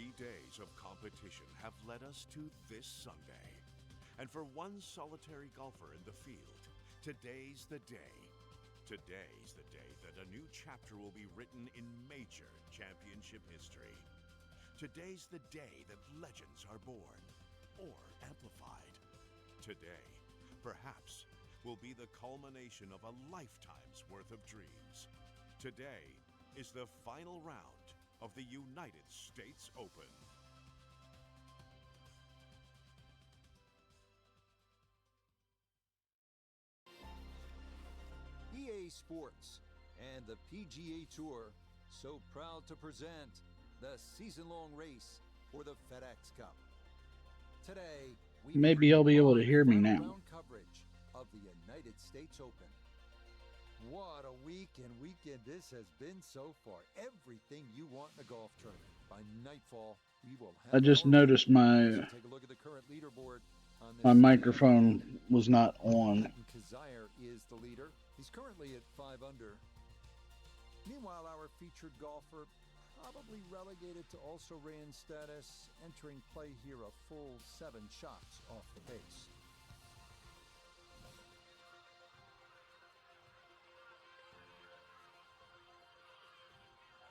3 days of competition have led us to this Sunday. And for one solitary golfer in the field, today's the day. Today's the day that a new chapter will be written in major championship history. Today's the day that legends are born or amplified. Today, perhaps, will be the culmination of a lifetime's worth of dreams. Today is the final round of the United States Open. EA Sports and the PGA Tour so proud to present the season-long race for the FedEx Cup. Today, we Maybe he'll be able to hear me now. round coverage of the United States Open. What a week and weekend this has been so far. Everything you want in a golf tournament. By nightfall, we will have I just noticed my take a look at the current leaderboard on this my microphone was not on. Patton Kizzire is the leader. He's currently at 5 under. Meanwhile, our featured golfer, probably relegated to also-ran status, entering play here a full 7 shots off the base.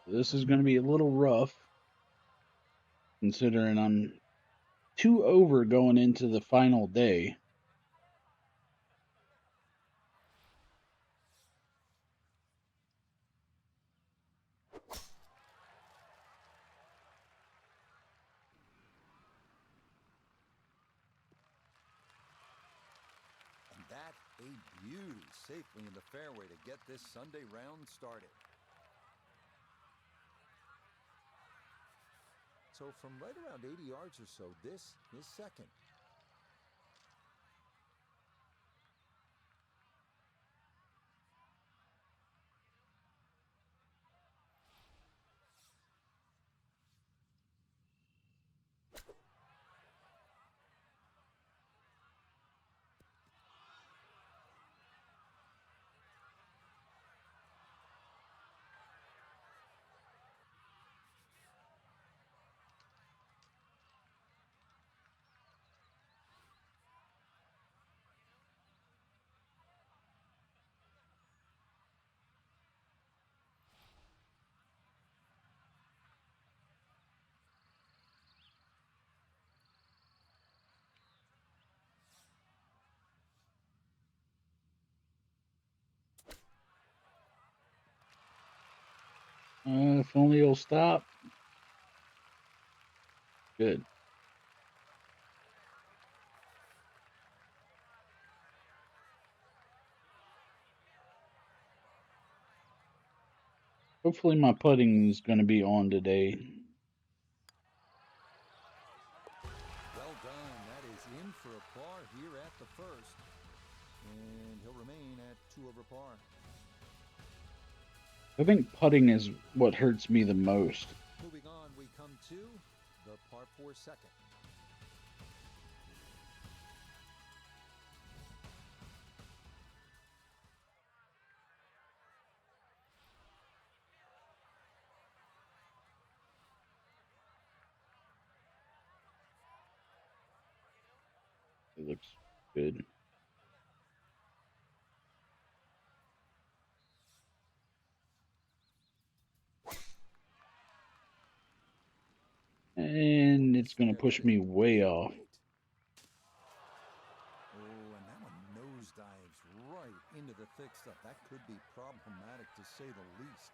This is going to be a little rough, considering I'm 2 over going into the final day. And that a beauty, safely in the fairway to get this Sunday round started. So from right around 80 yards or so, this is second. If only it'll stop. Good. Hopefully my putting is going to be on today. Well done. That is in for a par here at the first. And he'll remain at 2 over par. I think putting is what hurts me the most. Moving on, we come to the par 4 second. It looks good. And it's going to push me way off. Oh, and that one nosedives right into the thick stuff. That could be problematic to say the least.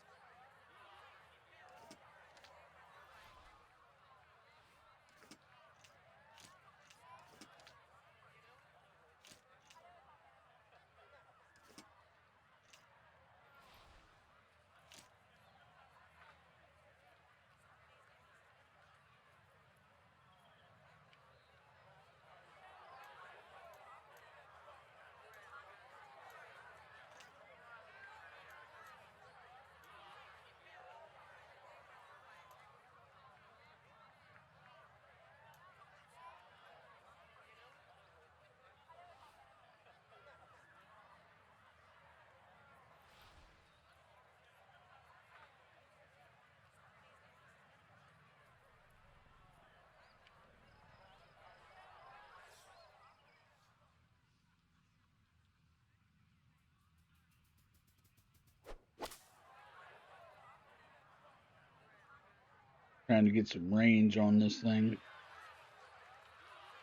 Trying to get some range on this thing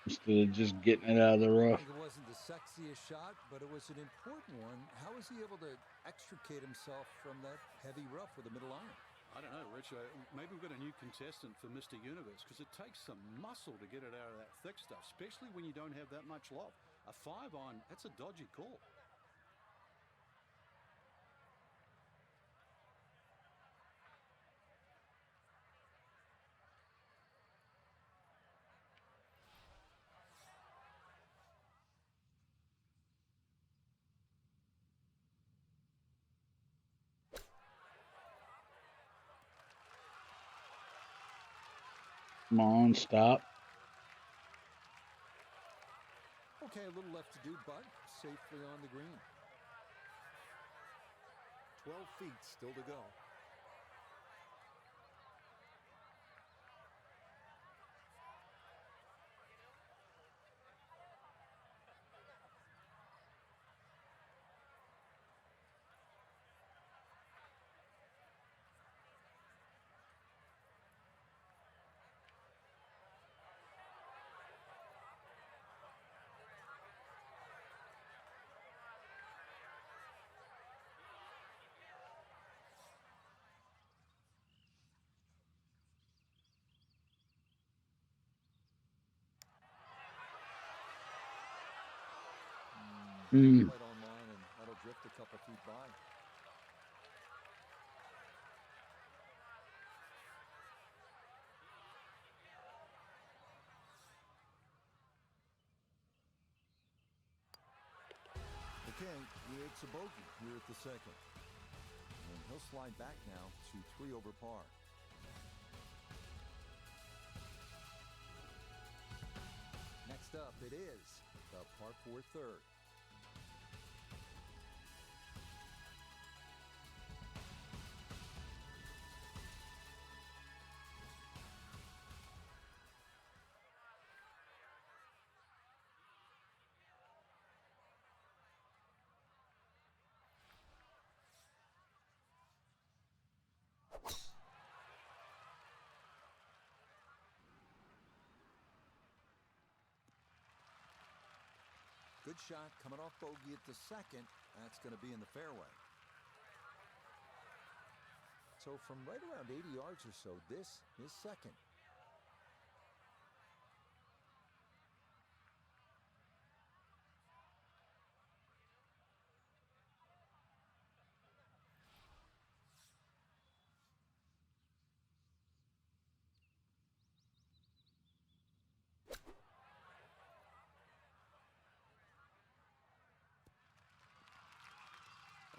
instead of just getting it out of the I rough. think it wasn't the sexiest shot, but it was an important one. How was he able to extricate himself from that heavy rough with a middle iron? I don't know, Rich. Maybe we've got a new contestant for Mr. Universe, because it takes some muscle to get it out of that thick stuff, especially when you don't have that much lob. A 5-iron, that's a dodgy call. Come on, stop. Okay, a little left to do, but safely on the green. 12 feet still to go. Right on line, and that'll drift a couple feet by. Okay, it's a bogey here at the second. And he'll slide back now to 3 over par. Next up, it is the par 4 third. Good shot coming off bogey at the second. That's going to be in the fairway. So from right around 80 yards or so, this is second.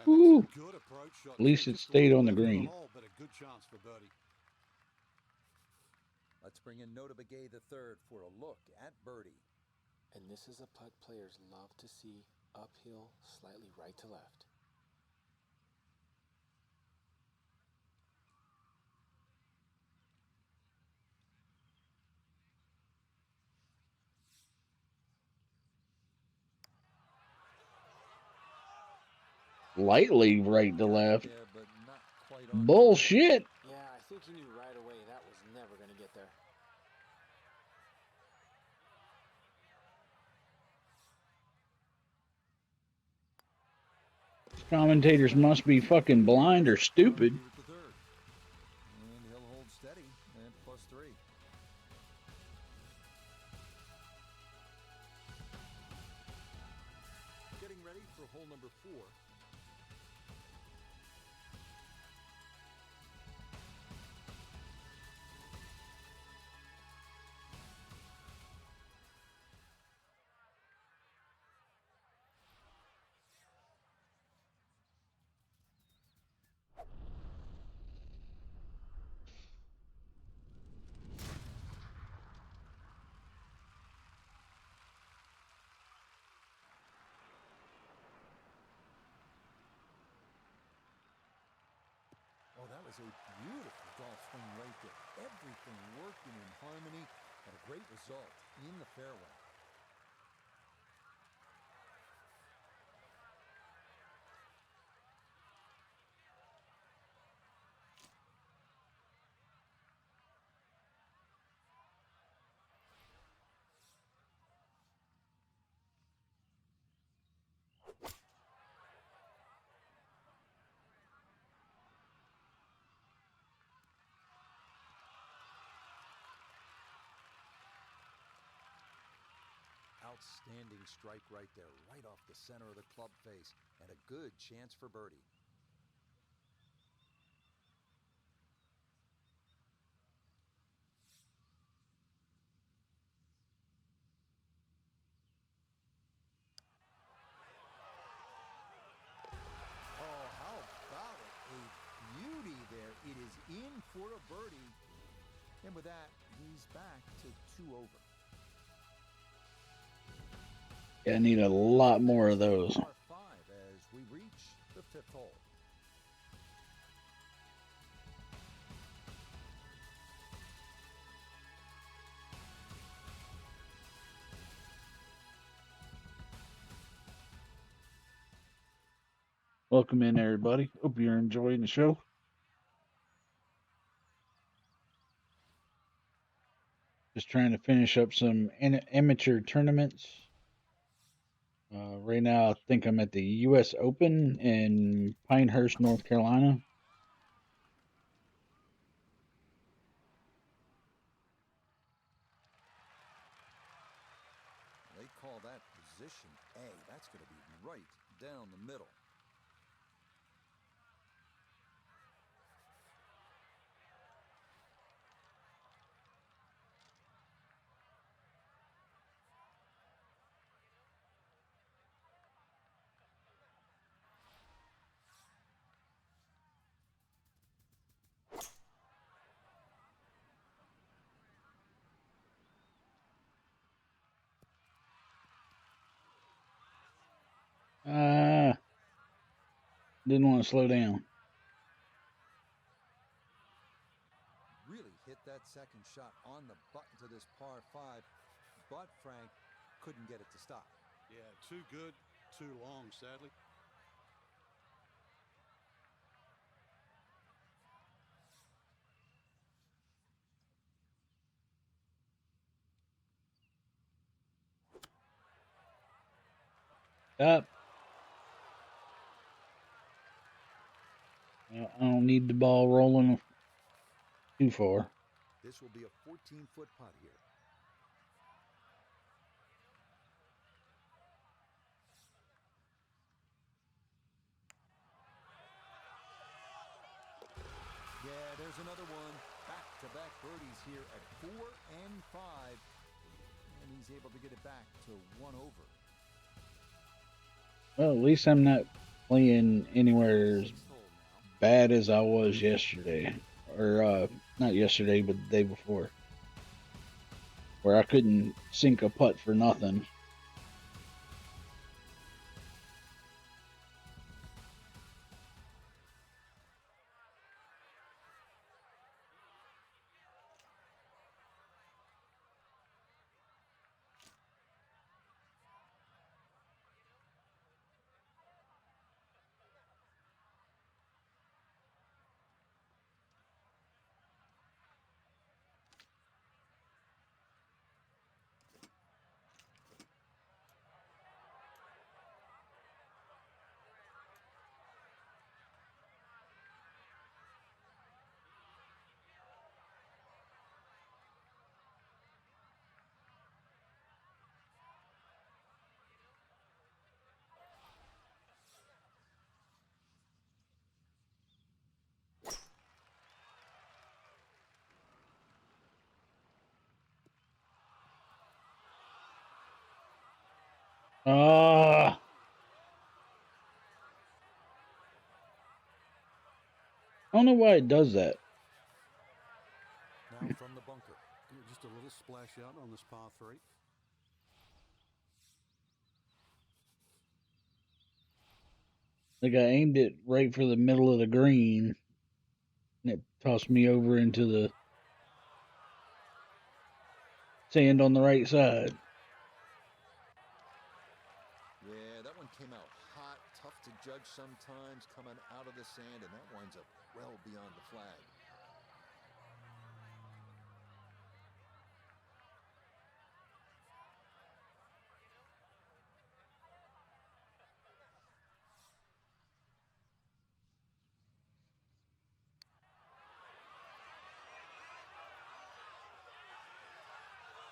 Ooh. Good approach shot. At least it stayed on the green. But a good chance for birdie. Let's bring in Nota Begay the third for a look at birdie. And this is a putt players love to see, uphill, slightly right to left. Lightly right to left. There, but not quite on Bullshit. Yeah, I think he knew right away that was never going to get there. Commentators must be fucking blind or stupid. Here at the third. And he'll hold steady at +3. Getting ready for hole number 4. Oh, that was a beautiful golf swing right there. Everything working in harmony and a great result in the fairway. Outstanding strike right there, right off the center of the club face, and a good chance for birdie. Oh, how about it? A beauty there. It is in for a birdie. And with that, he's back to 2 over. Yeah, I need a lot more of those. Par 5 as we reach the 5th hole. Welcome in, everybody. Hope you're enjoying the show. Just trying to finish up some amateur tournaments. Right now, I think I'm at the U.S. Open in Pinehurst, North Carolina. They call that position A. That's going to be right down the middle. Didn't want to slow down. Really hit that second shot on the button to this par 5, but Frank couldn't get it to stop. Yeah, too good, too long, sadly. Up. I don't need the ball rolling too far. This will be a 14-foot putt here. Yeah, there's another one. Back-to-back birdies here at 4 and 5. And he's able to get it back to 1 over. Well, at least I'm not playing anywhere as bad as I was yesterday. Or, not yesterday, but the day before. Where I couldn't sink a putt for nothing. I don't know why it does that. Now from the bunker. Just a little splash out on this par 3. Like I aimed it right for the middle of the green, and it tossed me over into the sand on the right side. Yeah, that one came out hot, tough to judge sometimes, coming out of the sand, and that winds up well beyond the flag.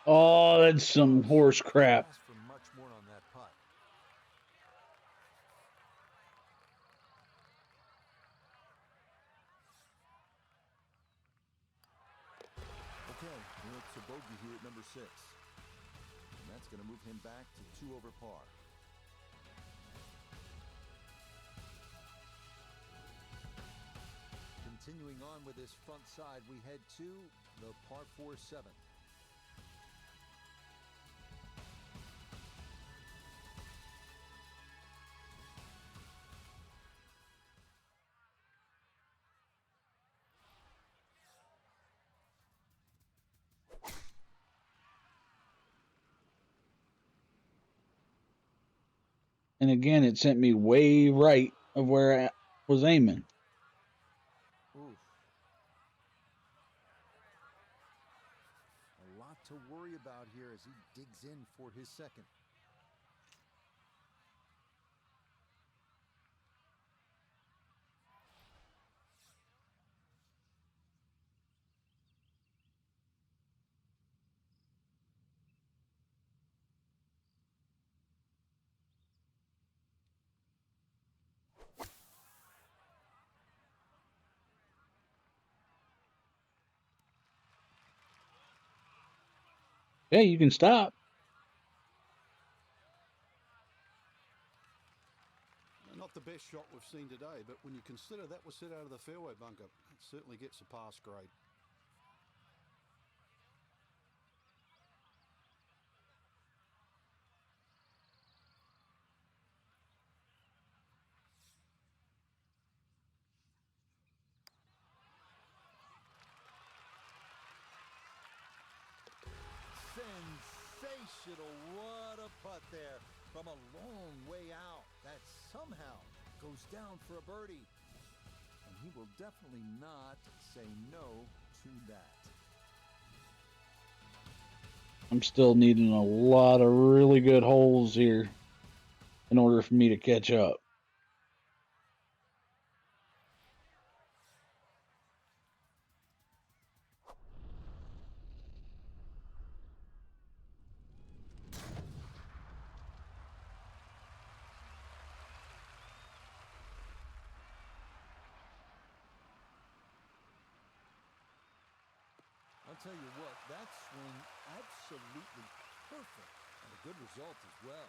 Oh, that's some horse crap. Asked for much Okay, it's a bogey here at number 6. And that's going to move him back to 2 over par. Continuing on with this front side, we head to the par 4 7th. And again, it sent me way right of where I was aiming. Oof. A lot to worry about here as he digs in for his second. Hey, you can stop. Not the best shot we've seen today, but when you consider that was set out of the fairway bunker, it certainly gets a pass grade. Sensational. What a putt there from a long way out. That somehow goes down for a birdie. And he will definitely not say no to that. I'm still needing a lot of really good holes here in order for me to catch up. I'll tell you what, that swing absolutely perfect and a good result as well.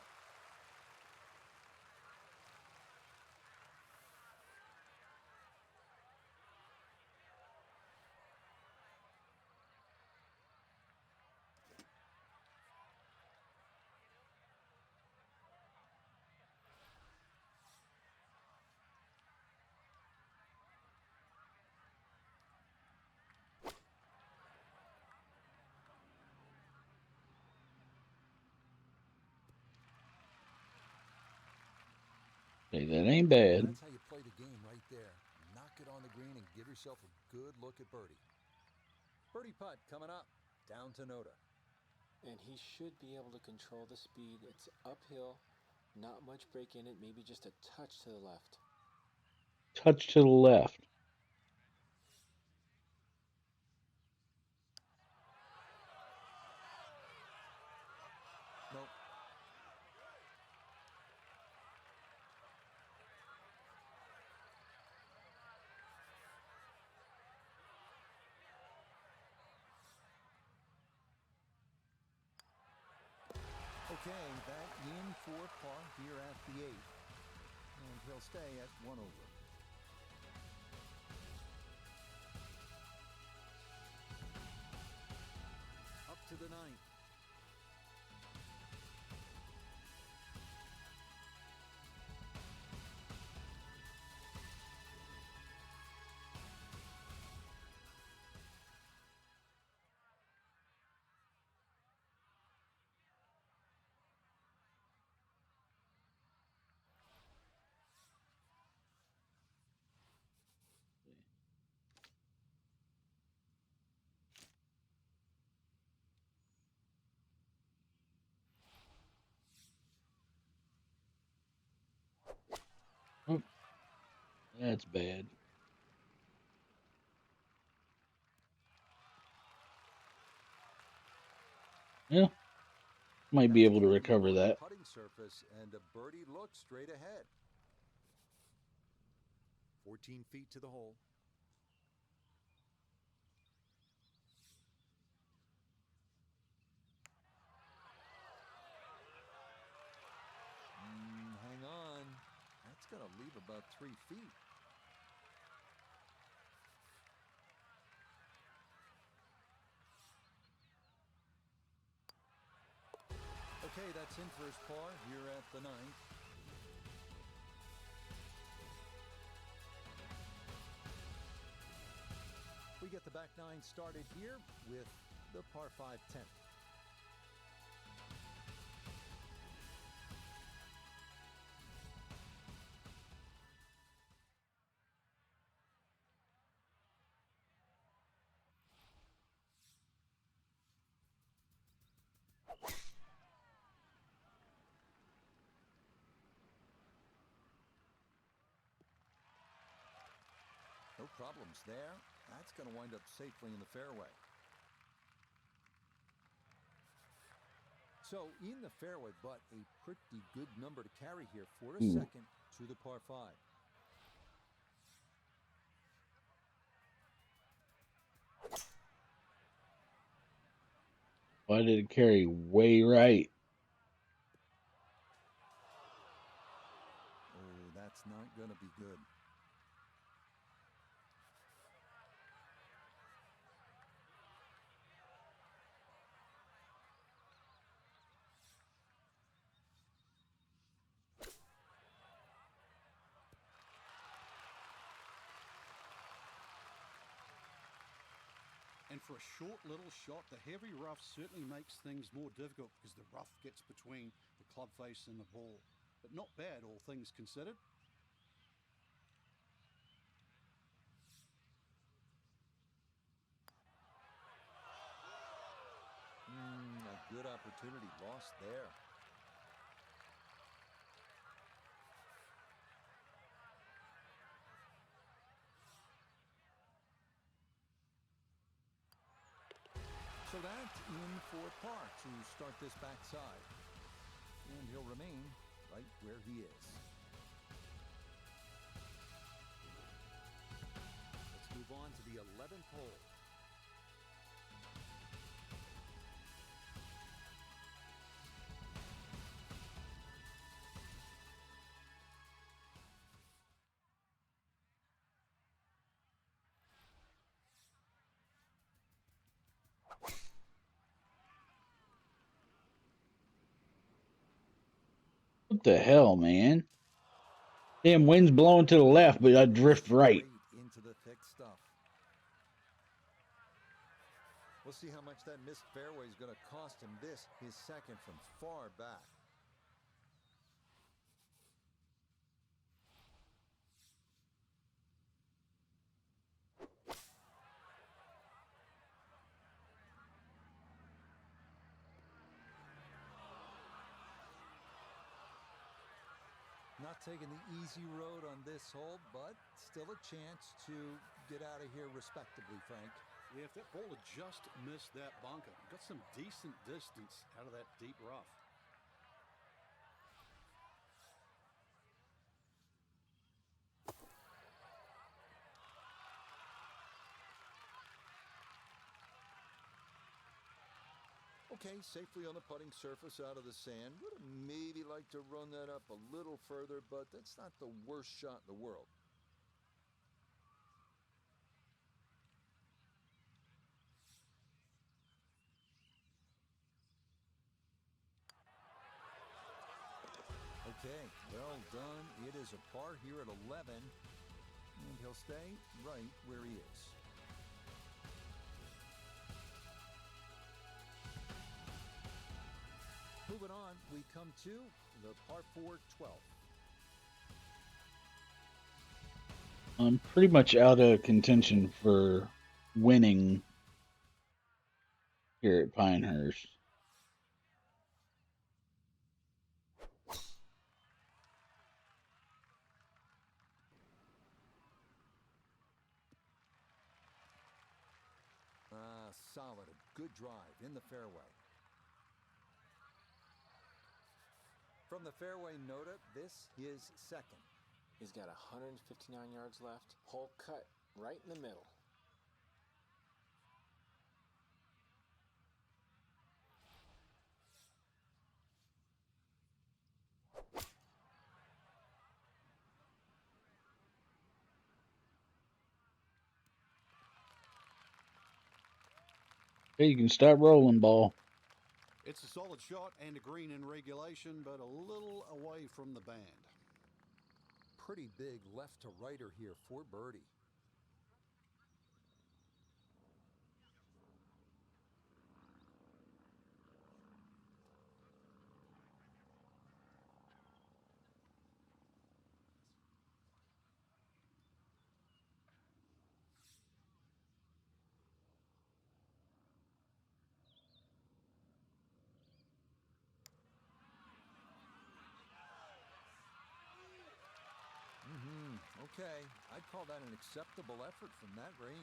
Okay, that ain't bad. That's how you play the game right there. Knock it on the green and give yourself a good look at birdie. Birdie putt coming up, down to Noda. And he should be able to control the speed. It's uphill, not much break in it, maybe just a touch to the left. Touch to the left. Nope. Okay, that in for par here at the 8th. And he'll stay at 1 over. Up to the 9th. Oh, that's bad. Yeah, might be able to recover that. Putting surface and a birdie look straight ahead. 14 feet to the hole. about 3 feet. Okay, that's in for his par here at the 9th. We get the back 9 started here with the par 5 10th. No problems there. That's going to wind up safely in the fairway. So in the fairway, but a pretty good number to carry here for a second to the par 5. Why did it carry way right? Oh, that's not going to be good. And for a short little shot, the heavy rough certainly makes things more difficult because the rough gets between the club face and the ball. But not bad, all things considered. A good opportunity lost there. So that's in for par to start this backside. And he'll remain right where he is. Let's move on to the 11th hole. What the hell, man? Damn, wind's blowing to the left, but I drift right. Straight into the thick stuff. We'll see how much that missed fairway is going to cost him this, his second from far back. Not taking the easy road on this hole, but still a chance to get out of here respectably, Frank. Yeah, if that ball had just missed that bunker, got some decent distance out of that deep rough. Okay, safely on the putting surface out of the sand. Would have maybe liked to run that up a little further, but that's not the worst shot in the world. Okay, well done. It is a par here at 11, and he'll stay right where he is. Moving on, we come to the par 4 12. I'm pretty much out of contention for winning here at Pinehurst. Solid, a good drive in the fairway. From the fairway nota, this is second. He's got 159 yards left. Hole cut right in the middle. Hey, you can stop rolling, ball. It's a solid shot and a green in regulation, but a little away from the band. Pretty big left to righter here for birdie. Okay, I'd call that an acceptable effort from that range.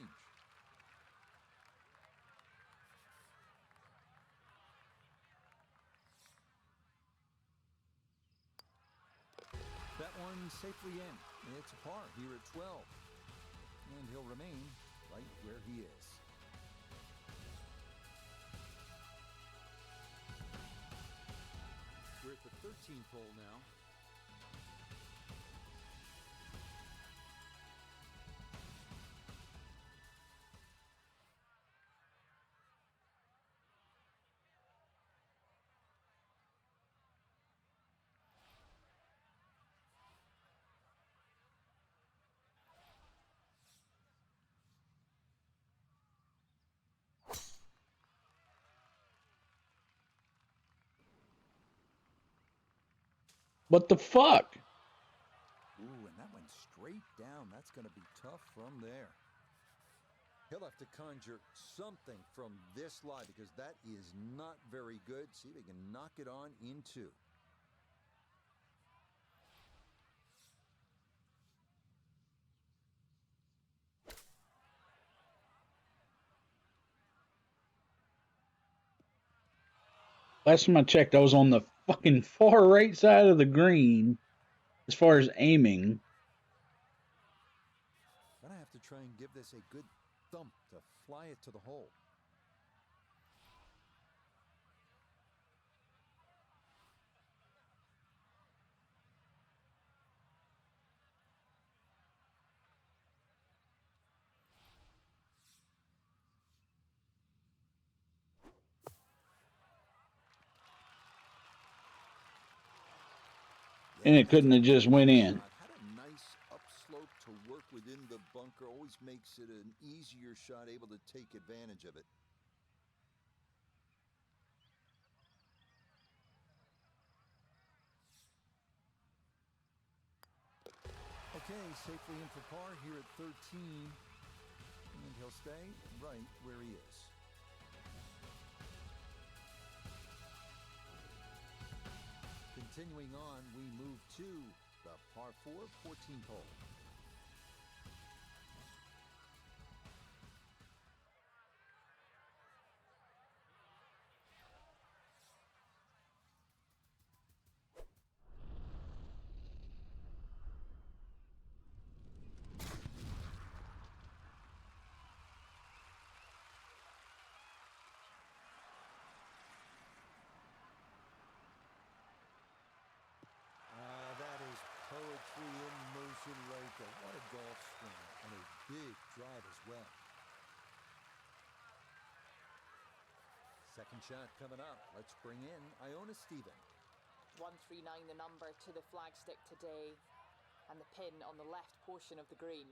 That one safely in. It's a par here at 12. And he'll remain right where he is. We're at the 13th hole now. What the fuck? Ooh, and that went straight down. That's going to be tough from there. He'll have to conjure something from this lie because that is not very good. See if he can knock it on in two. Last time I checked, I was on the fucking far right side of the green as far as aiming. Gonna have to try and give this a good thump to fly it to the hole. And it couldn't have just went in. Had a nice upslope to work within the bunker. Always makes it an easier shot, able to take advantage of it. Okay, safely in for par here at 13. And he'll stay right where he is. Continuing on, we move to the par 4 14th hole. That is poetry in motion right there. What a golf swing and a big drive as well. Second shot coming up. Let's bring in Iona Stephen. 139 the number to the flagstick today, and the pin on the left portion of the green.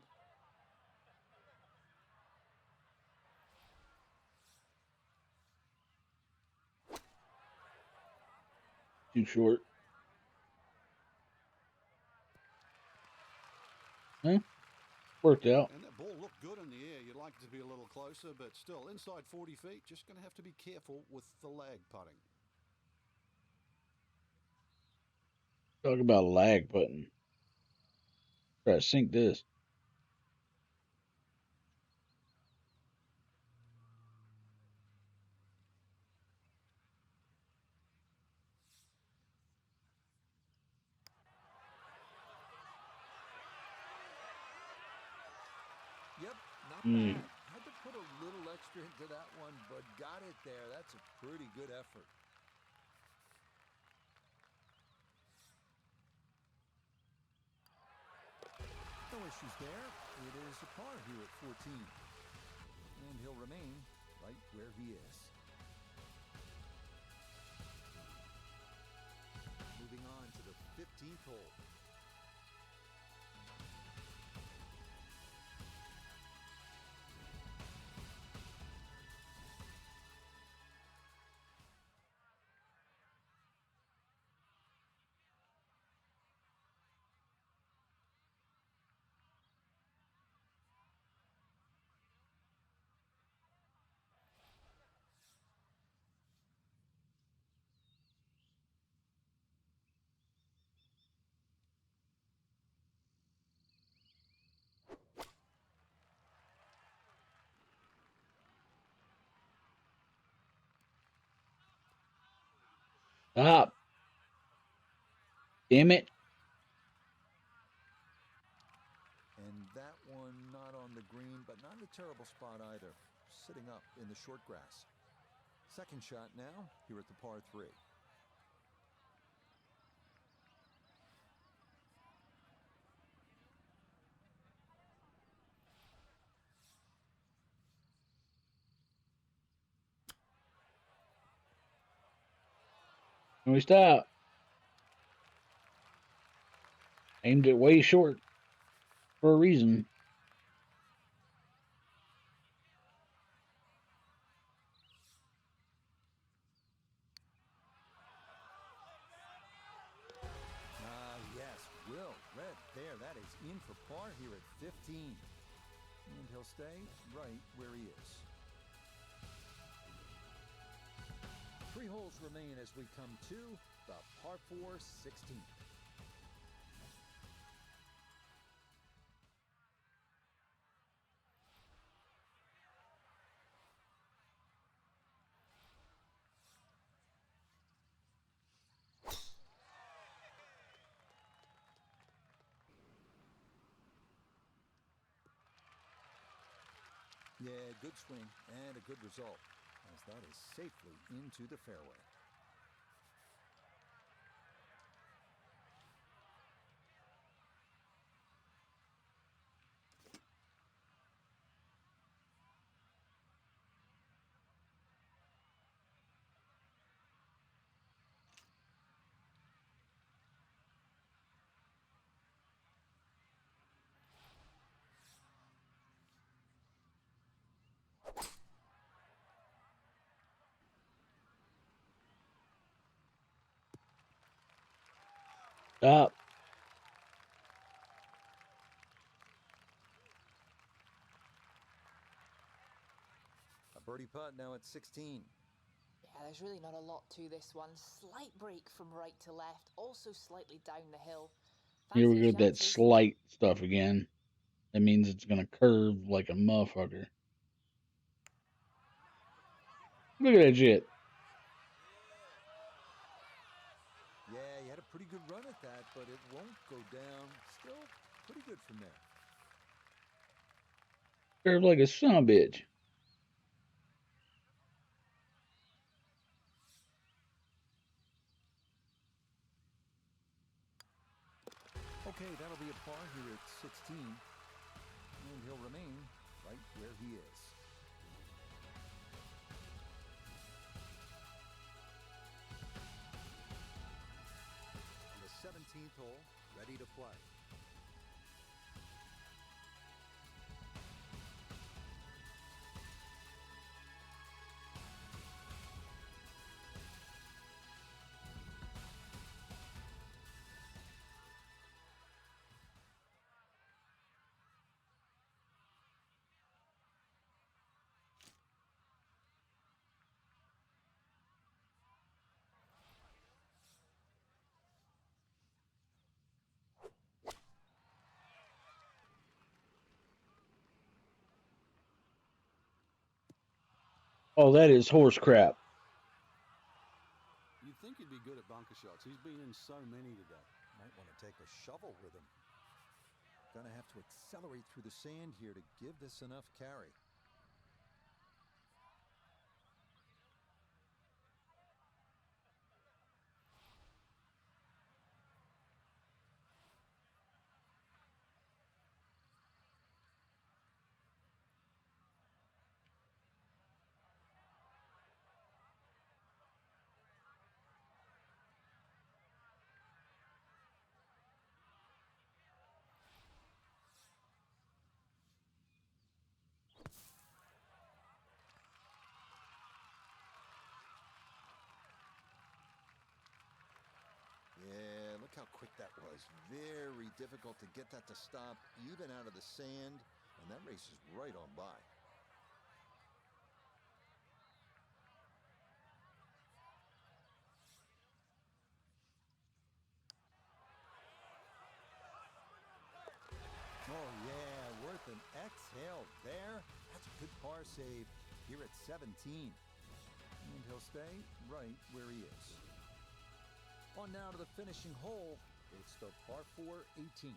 Too short. Huh? Worked out. And that ball looked good in the air. You'd like it to be a little closer, but still inside 40 feet. Just going to have to be careful with the lag putting. Talk about a lag button. Try to sync this. Yep, not bad. Had to put a little extra into that one, but got it there. That's a pretty good effort. No issues there. It is a par here at 14. And he'll remain right where he is. Moving on to the 15th hole. Stop. Damn it. And that one not on the green, but not in a terrible spot either. Sitting up in the short grass. Second shot now, here at the par 3. Can we stop? Aimed it way short for a reason. Yes, Will Red there. That is in for par here at 15. And he'll stay right where he is. 3 holes remain as we come to the par 4 16th. Yeah, good swing and a good result, as that is safely into the fairway. Stop. A birdie putt now at 16. Yeah, there's really not a lot to this one. Slight break from right to left, also slightly down the hill. Here we Fancy go with that chances. slight stuff again. That means it's going to curve like a motherfucker. Look at that shit. Yeah, he had a pretty good run at that, but it won't go down. Still pretty good from there. Curve like a son of a bitch. Okay, that'll be a par here at 16. And he'll remain right where he is. On the 17th hole, ready to play. Oh, that is horse crap. You'd think he'd be good at bunker shots. He's been in so many today. Might want to take a shovel with him. Gonna have to accelerate through the sand here to give this enough carry. quick that was. Very difficult to get that to stop, even out of the sand, and that race is right on by. Oh, yeah, worth an exhale there. That's a good par save here at 17. And he'll stay right where he is. On now to the finishing hole. It's the par 4 18.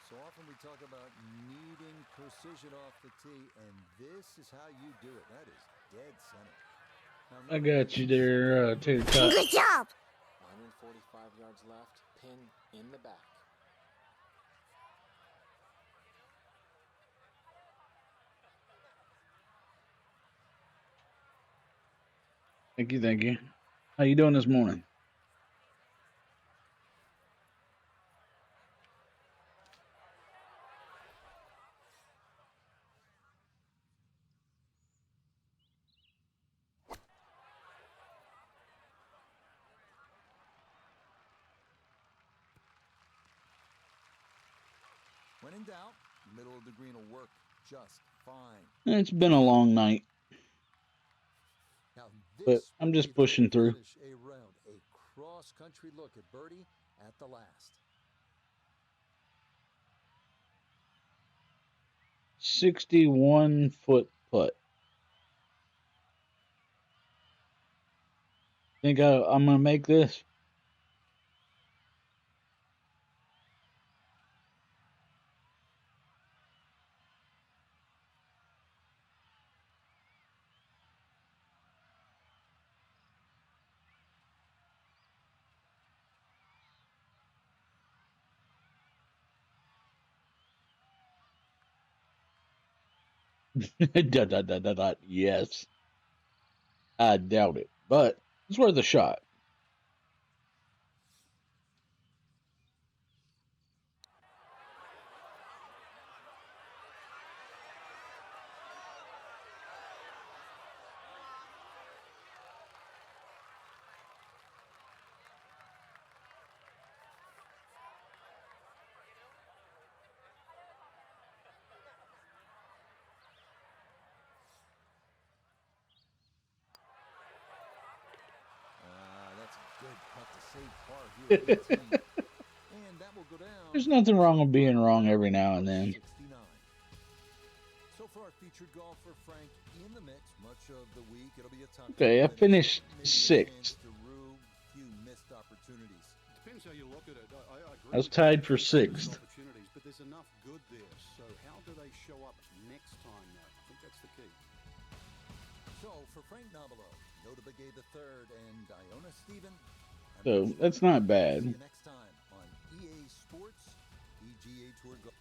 So often we talk about needing precision off the tee, and this is how you do it. That is dead center. Now, I got you there, Tater Tot. Good job! 145 yards left, pin in the back. Thank you, thank you. How you doing this morning? When in doubt, middle of the green will work just fine. It's been a long night, Now, but this I'm will just be the way pushing to through. finish a round, a cross-country look at birdie at the last. 61-foot putt. Think I'm gonna make this? Dot, dot, dot, dot, dot. Yes. I doubt it, but it's worth a shot. That's a good putt to save par here at 18. And that will go down. There's nothing wrong with being wrong every now and then. 69. So far, featured golfer Frank in the mix much of the week. It'll be a tough Okay, I finish. finished Maybe a sixth. chance to rue a few missed opportunities. Depends how you look at it. I agree. I was with you. tied for There's sixth. opportunities, but there's enough good there. So how do they show up next time, though? I think that's the key. So for Frank Nobilo, Notaba gave the third, and Iona Stephen. So that's not See bad. you next time on EA Sports PGA Tour Golf.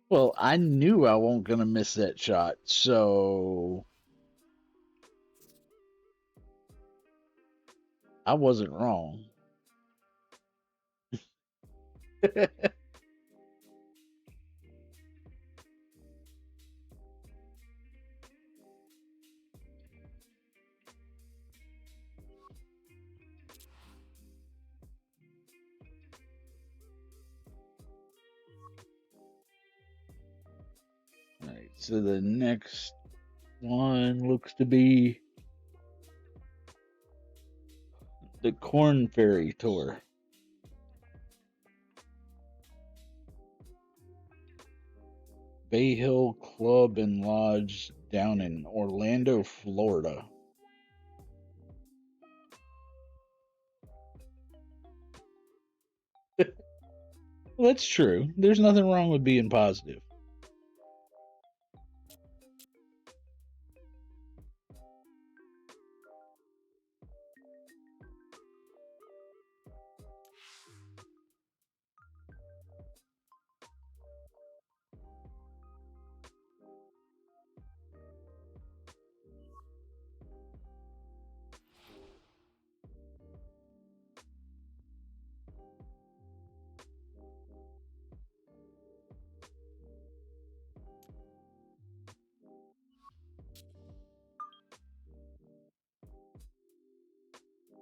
Well, I knew I wasn't gonna miss that shot, so I wasn't wrong. Alright, so the next one looks to be the Corn Ferry Tour. Bay Hill Club and Lodge down in Orlando, Florida. Well, that's true. There's nothing wrong with being positive.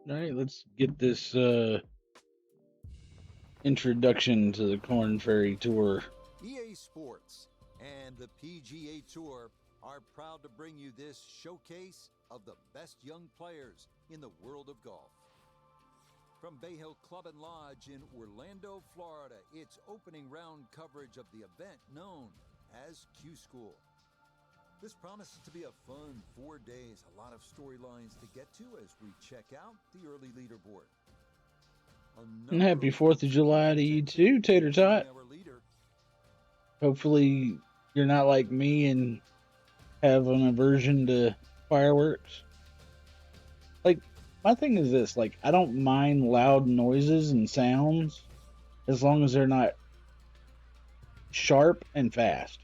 All right, let's get this introduction to the Corn Ferry Tour. EA Sports and the PGA Tour are proud to bring you this showcase of the best young players in the world of golf. From Bay Hill Club and Lodge in Orlando, Florida, it's opening round coverage of the event known as Q School. This promises to be a fun 4 days, a lot of storylines to get to as we check out the early leaderboard. And happy 4th of July to you too, Tater Tot. Hopefully you're not like me and have an aversion to fireworks. Like, my thing is this, like, I don't mind loud noises and sounds as long as they're not sharp and fast.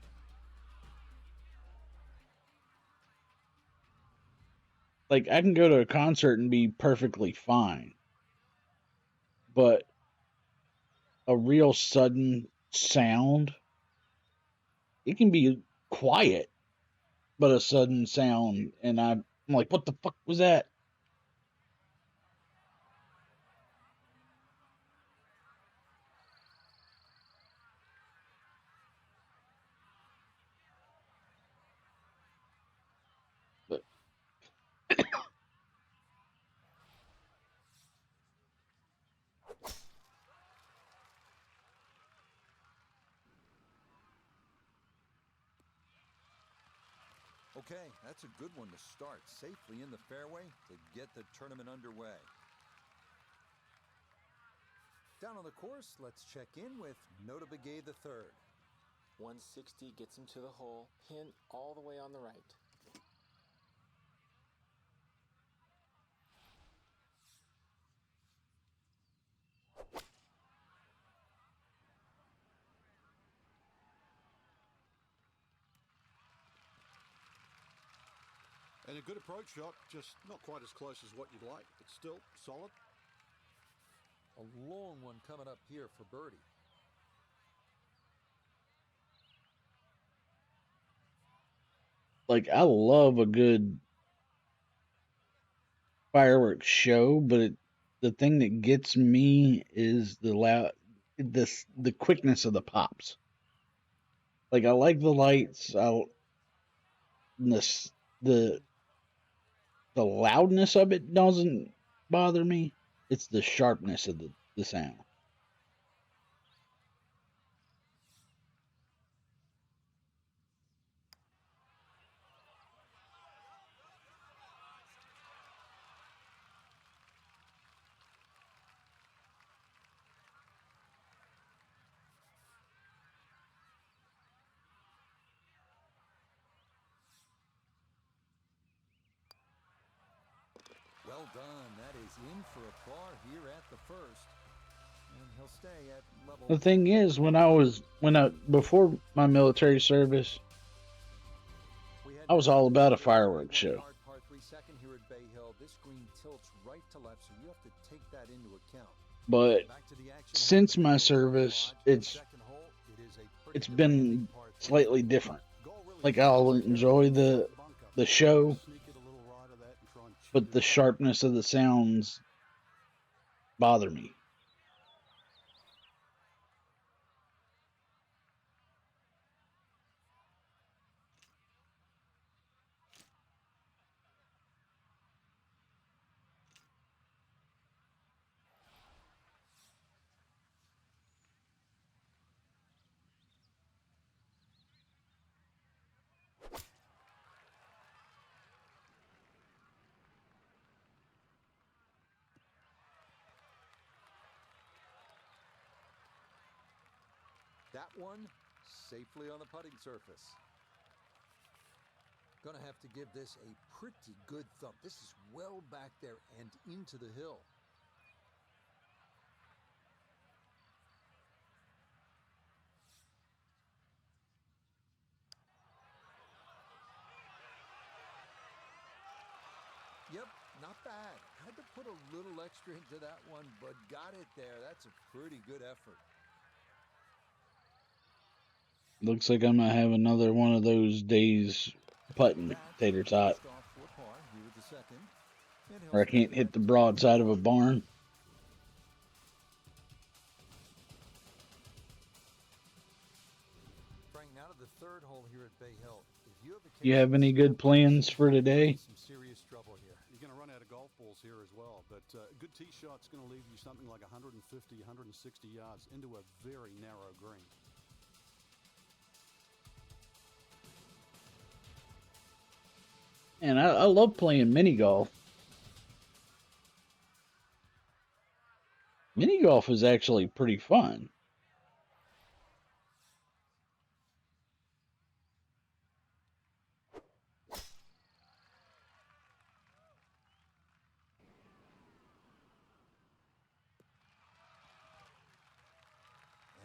Like, I can go to a concert and be perfectly fine, but a real sudden sound, it can be quiet, but a sudden sound, and I'm like, what the fuck was that? But Okay, that's a good one to start safely in the fairway to get the tournament underway. Down on the course, let's check in with Nota Begay III. 160 gets him to the hole, pin all the way on the right. And a good approach shot, just not quite as close as what you'd like, but still solid. A long one coming up here for birdie. like, I love a good fireworks show, but the thing that gets me is the quickness of the pops. Like, I like the lights, the loudness of it doesn't bother me. It's the sharpness of the sound. Well done. That is in for a par here at the first. And he'll stay at level. The thing is, before my military service, I was all about a fireworks show. Par 3 second here at Bay Hill. This green tilts right to left, so you have to take that into account. But since my service, it's been slightly different. Like, I'll enjoy the show, but the sharpness of the sounds bother me. That one safely on the putting surface. Gonna have to give this a pretty good thump. This is well back there and into the hill. Yep, not bad. Had to put a little extra into that one, but got it there. That's a pretty good effort. Looks like I'm gonna have another one of those days putting, Tater Tot. or I can't hit the broadside of a barn. Frank, now to the third hole here at Bay Hill. If you have a You have any good plans for today? some serious trouble here. You're going to run out of golf balls here as well, but a good tee shot's going to leave you something like 150, 160 yards into a very narrow green. And I love playing mini golf. Mini golf is actually pretty fun.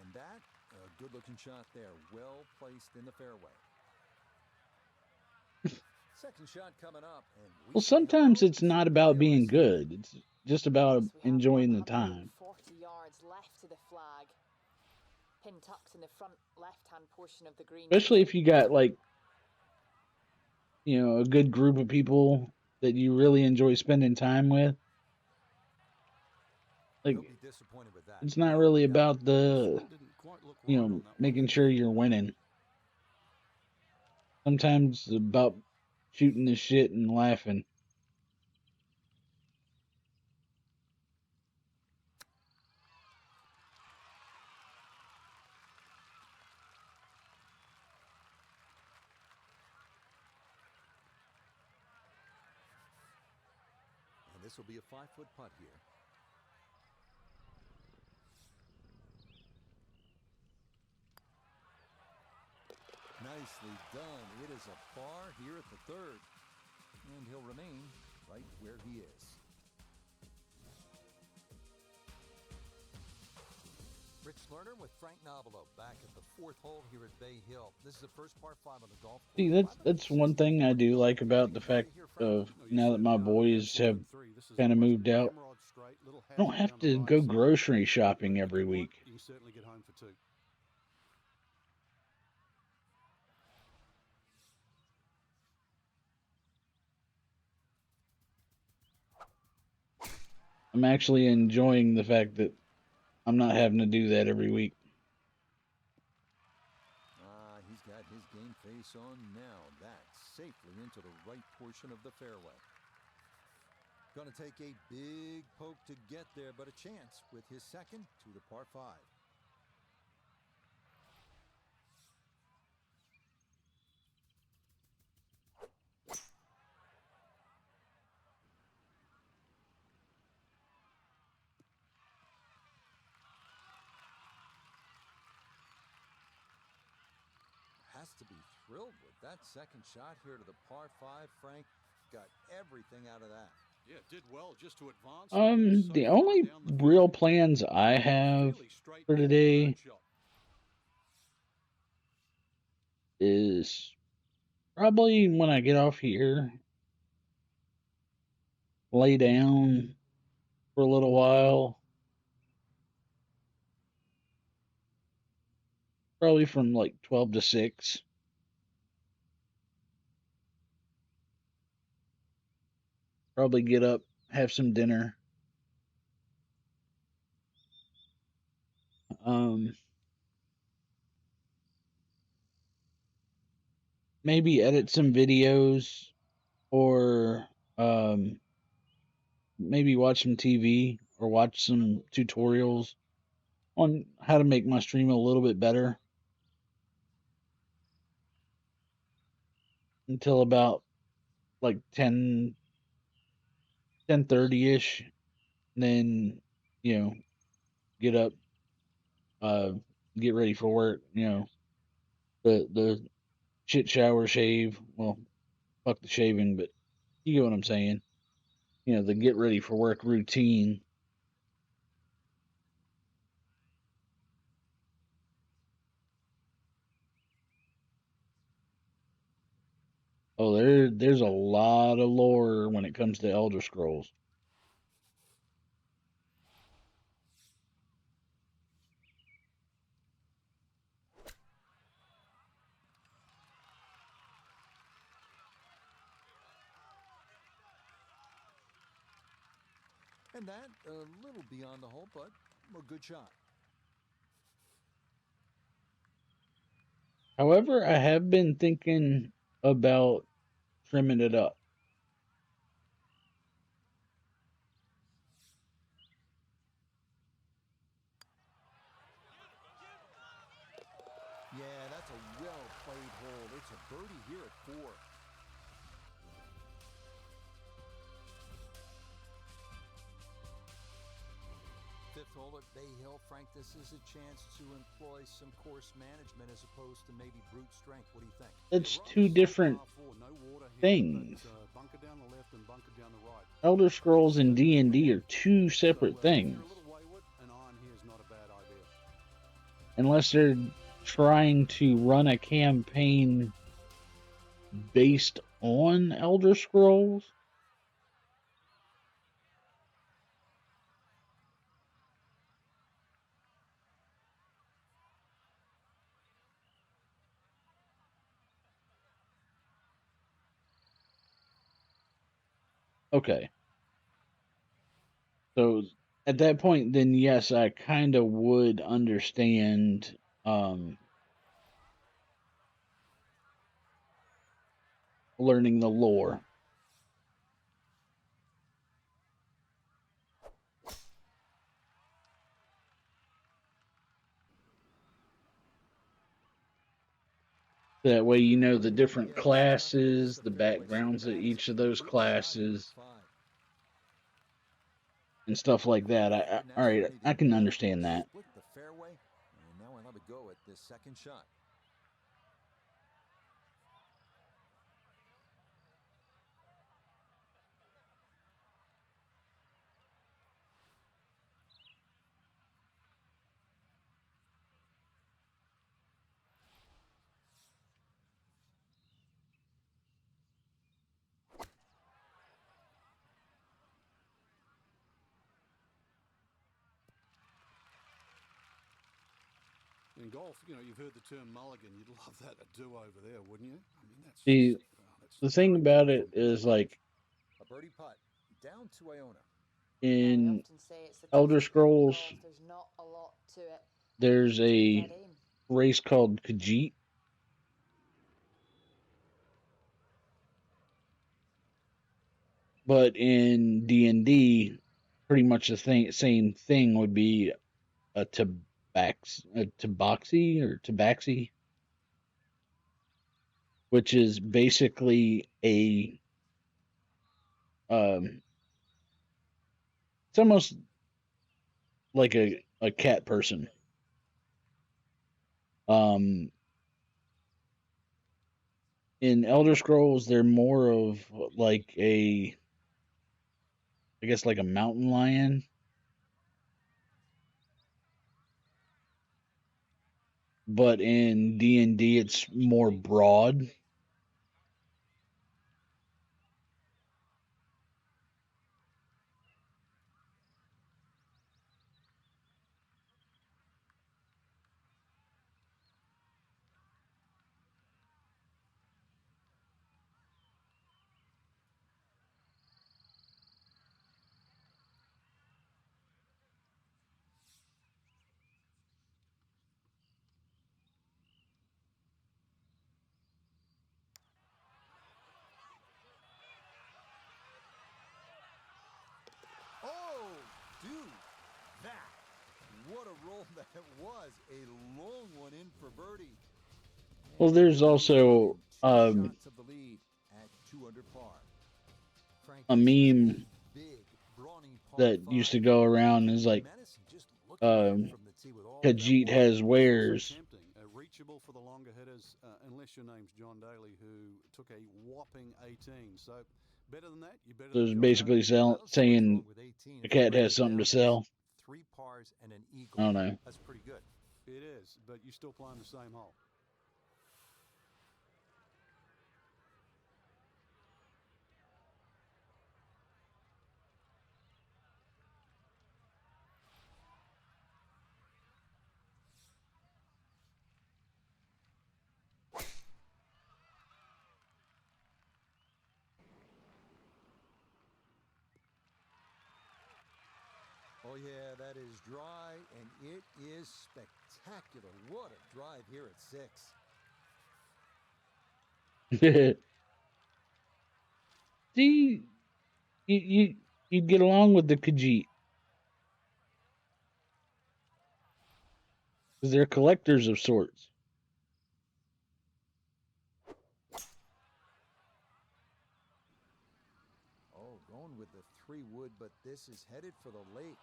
And that, a good-looking shot there. Well placed in the fairway. Second shot coming up. And Well, sometimes it's not about being good. It's just about enjoying the time. 40 yards left to the flag. Pin tucked in the front left-hand portion of the green. Especially if you got, like, you know, a good group of people that you really enjoy spending time with. Like, He'll be disappointed with that. it's not really about the, Didn't quite look you right know, on that one. making sure you're winning. Sometimes it's about shooting the shit and laughing. And this will be a 5-foot putt here. Nicely done. It is a par here at the third. And he'll remain right where he is. Rich Lerner with Frank Nobilo back at the fourth hole here at Bay Hill. This is the first par 5 on the golf course. See, that's one thing I do like about the fact of now that my boys have kind of moved out, I don't have to go grocery shopping every week. You can certainly get home for two. I'm actually enjoying the fact that I'm not having to do that every week. He's got his game face on now. That's safely into the right portion of the fairway. Going to take a big poke to get there, but a chance with his second to the par 5. Has to be thrilled with that second shot here to the par 5. Frank got everything out of that. Yeah, did well just to advance. The only real plans I have for today is probably when I get off here, lay down for a little while. Probably from like 12 to 6. Probably get up, have some dinner. Maybe edit some videos or maybe watch some TV or watch some tutorials on how to make my stream a little bit better until about like 10:30ish. Then, you know, get up, get ready for work, you know, the shit shower, shave. Well, fuck the shaving, but you get what I'm saying. You know, the get ready for work routine. Oh, there's a lot of lore when it comes to Elder Scrolls. Behind that, a little beyond the hole, but a good shot. However, I have been thinking about trimming it up. Yeah, that's a well-played hole. It's a birdie here at 4. Fifth hole at Bay Hill, Frank, this is a chance to employ some course management as opposed to maybe brute strength. What do you think? It's two different things. Bunker down the left and bunker down the right. Elder Scrolls and D&D are two separate things. If you're a little wayward, an iron here is not a bad idea. Unless they're trying to run a campaign based on Elder Scrolls. Okay. So at that point, then yes, I kind of would understand learning the lore. That way you know the different classes, the backgrounds of each of those classes, and stuff like that. All right, I can understand that. Split the fairway, and now we'll have a go at this second shot. In golf, you know, you've heard the term mulligan. You'd love that a do-over there, wouldn't you? I mean, that's See, that's the thing about it is, like, A birdie putt down to Iona. in often say it's the Elder toughest game in Scrolls, golf. There's not a lot to it. there's Dead a aim. race called Khajiit. But in D&D, pretty much the same thing would be a tabaxi, which is basically it's almost like a cat person. In Elder Scrolls, they're more of like I guess like a mountain lion. But in D&D, it's more broad. Oh, dude, that. What a roll that was. A long one in for birdie. Well, there's also Shots of the lead at 2 under par. Frank, a this is meme big, brawny par that used to five. go around is like Madison just looking at it from the tee with all that Khajiit water. has wares. tempting, reachable for the longer hitters, unless your name's John Daly, who took a whopping 18. So better than that, you better. So than it's John basically Daly. Well, so saying what's wrong with 18? the If you cat break has it something down, to sell. 3 pars and an eagle. I don't know. That's pretty good. It is, but you're still playing the same hole. Oh, yeah, that is dry, and it is spectacular. What a drive here at 6. See, you'd get along with the Khajiit. Because they're collectors of sorts. Oh, going with the 3-wood, but this is headed for the lake.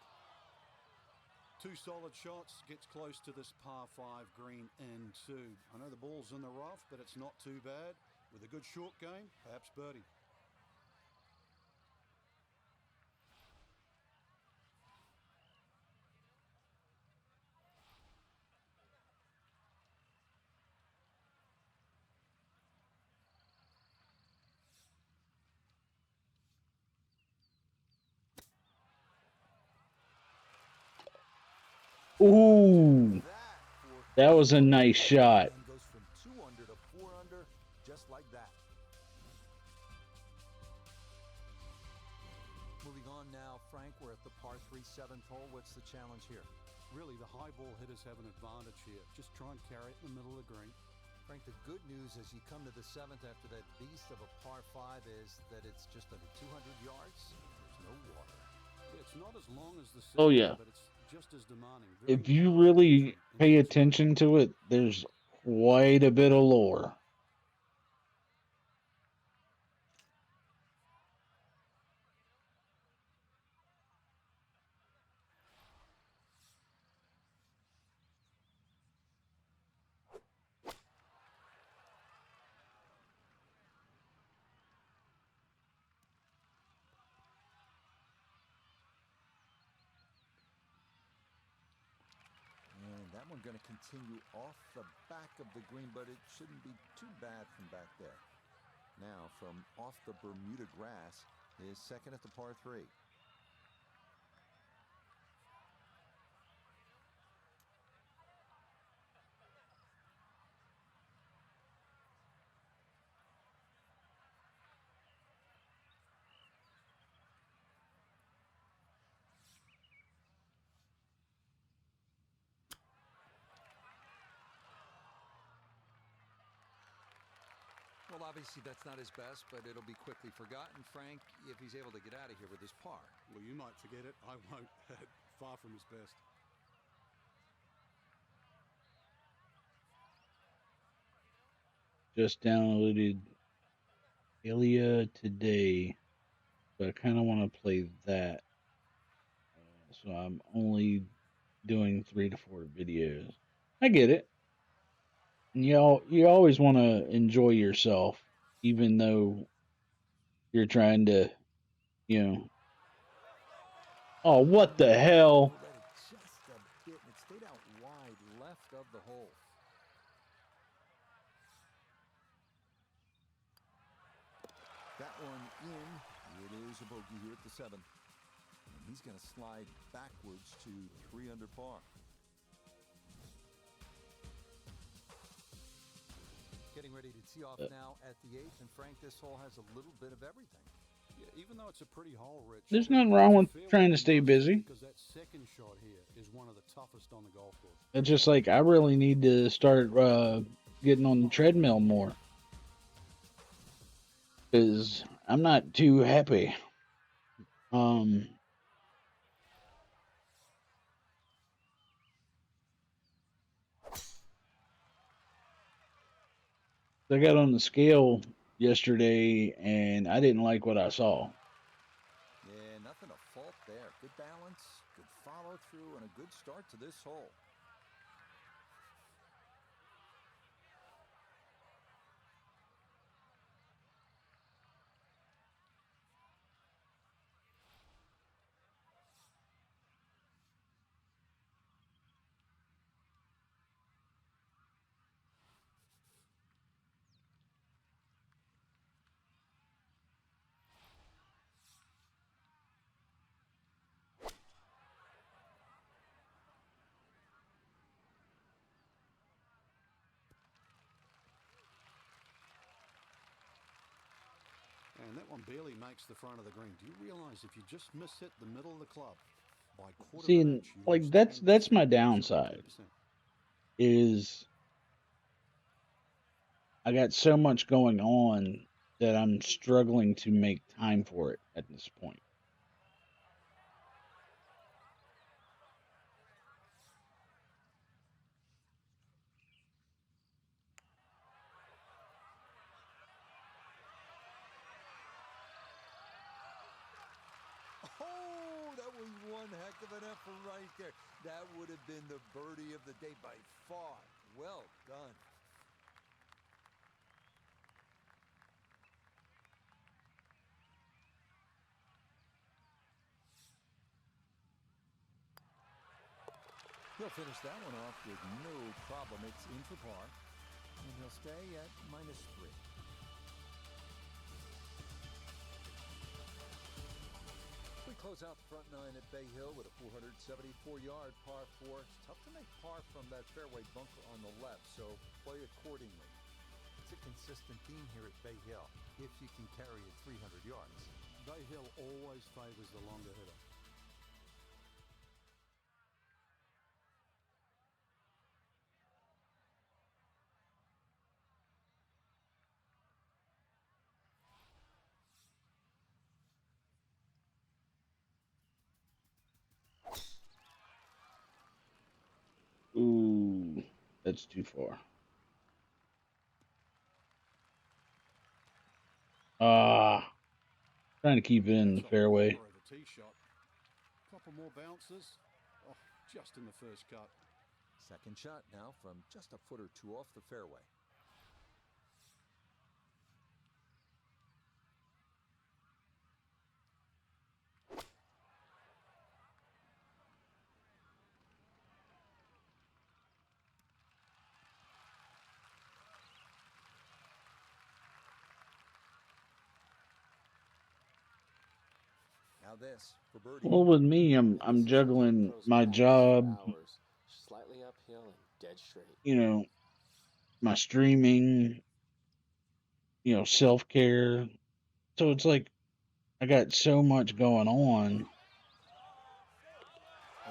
2 solid shots, gets close to this par 5 green and 2. I know the ball's in the rough, but it's not too bad. With a good short game, perhaps birdie. Ooh, that was a nice shot. And goes from 2 under to 4 under, just like that. Moving on now, Frank, we're at the par 3 7th hole. What's the challenge here? Really, the high ball hitters have an advantage here. Just try and carry it in the middle of the green. Frank, the good news as you come to the 7th after that beast of a par 5 is that it's just under 200 yards. There's no water. It's not as long as the 6th, Oh, yeah. but it's just as demanding. If you really pay attention to it, there's quite a bit of lore. And that one going to continue off the back of the green, but it shouldn't be too bad from back there. Now, from off the Bermuda grass, is second at the par 3. Well, obviously that's not his best, but it'll be quickly forgotten, Frank, if he's able to get out of here with his par. Well, you might forget it. I won't. Far from his best. Just downloaded Ilia today, but I kind of want to play that. So I'm only doing 3 to 4 videos. I get it. And you always want to enjoy yourself, even though you're trying to, you know. Oh, what the hell? Let it just a bit, and it stayed out wide left of the hole. That one in. It is a bogey here at the 7th. And he's going to slide backwards to 3 under par. Getting ready to tee off now at the 8th, and Frank, this hole has a little bit of everything. Yeah, even though it's a pretty hole, Rich. There's nothing wrong with fairly trying to stay must, busy. Because that second shot here is one of the toughest on the golf course. It's just like I really need to start getting on the treadmill more. Because I'm not too happy. I got on the scale yesterday, and I didn't like what I saw. Yeah, nothing to fault there. Good balance, good follow through, and a good start to this hole. And that one barely makes the front of the green. Do you realize if you just miss hit the middle of the club, by quarter See, of an and, inch. You like lose that's 10%, my extra downside 15%. is I got so much going on that I'm struggling to make time for it at this point. Oh, that was one heck of an effort right there. That would have been the birdie of the day by far. Well done. He'll finish that one off with no problem. It's in for par, and he'll stay at -3. We close out the front nine at Bay Hill with a 474-yard par 4. It's tough to make par from that fairway bunker on the left, so play accordingly. It's a consistent theme here at Bay Hill, if you can carry it 300 yards. Bay Hill always favours the longer hitter. Ooh, that's too far. Trying to keep it in the That's a fairway. whopper of a tee shot. Couple more bounces. Oh, just in the first cut. Second shot now from just a foot or two off the fairway. Now this for birdie. Well, with me, And I'm this is what juggling pros my practice for job, hours, slightly uphill and dead straight. you know, my streaming, self-care. So it's like I got so much going on Oh,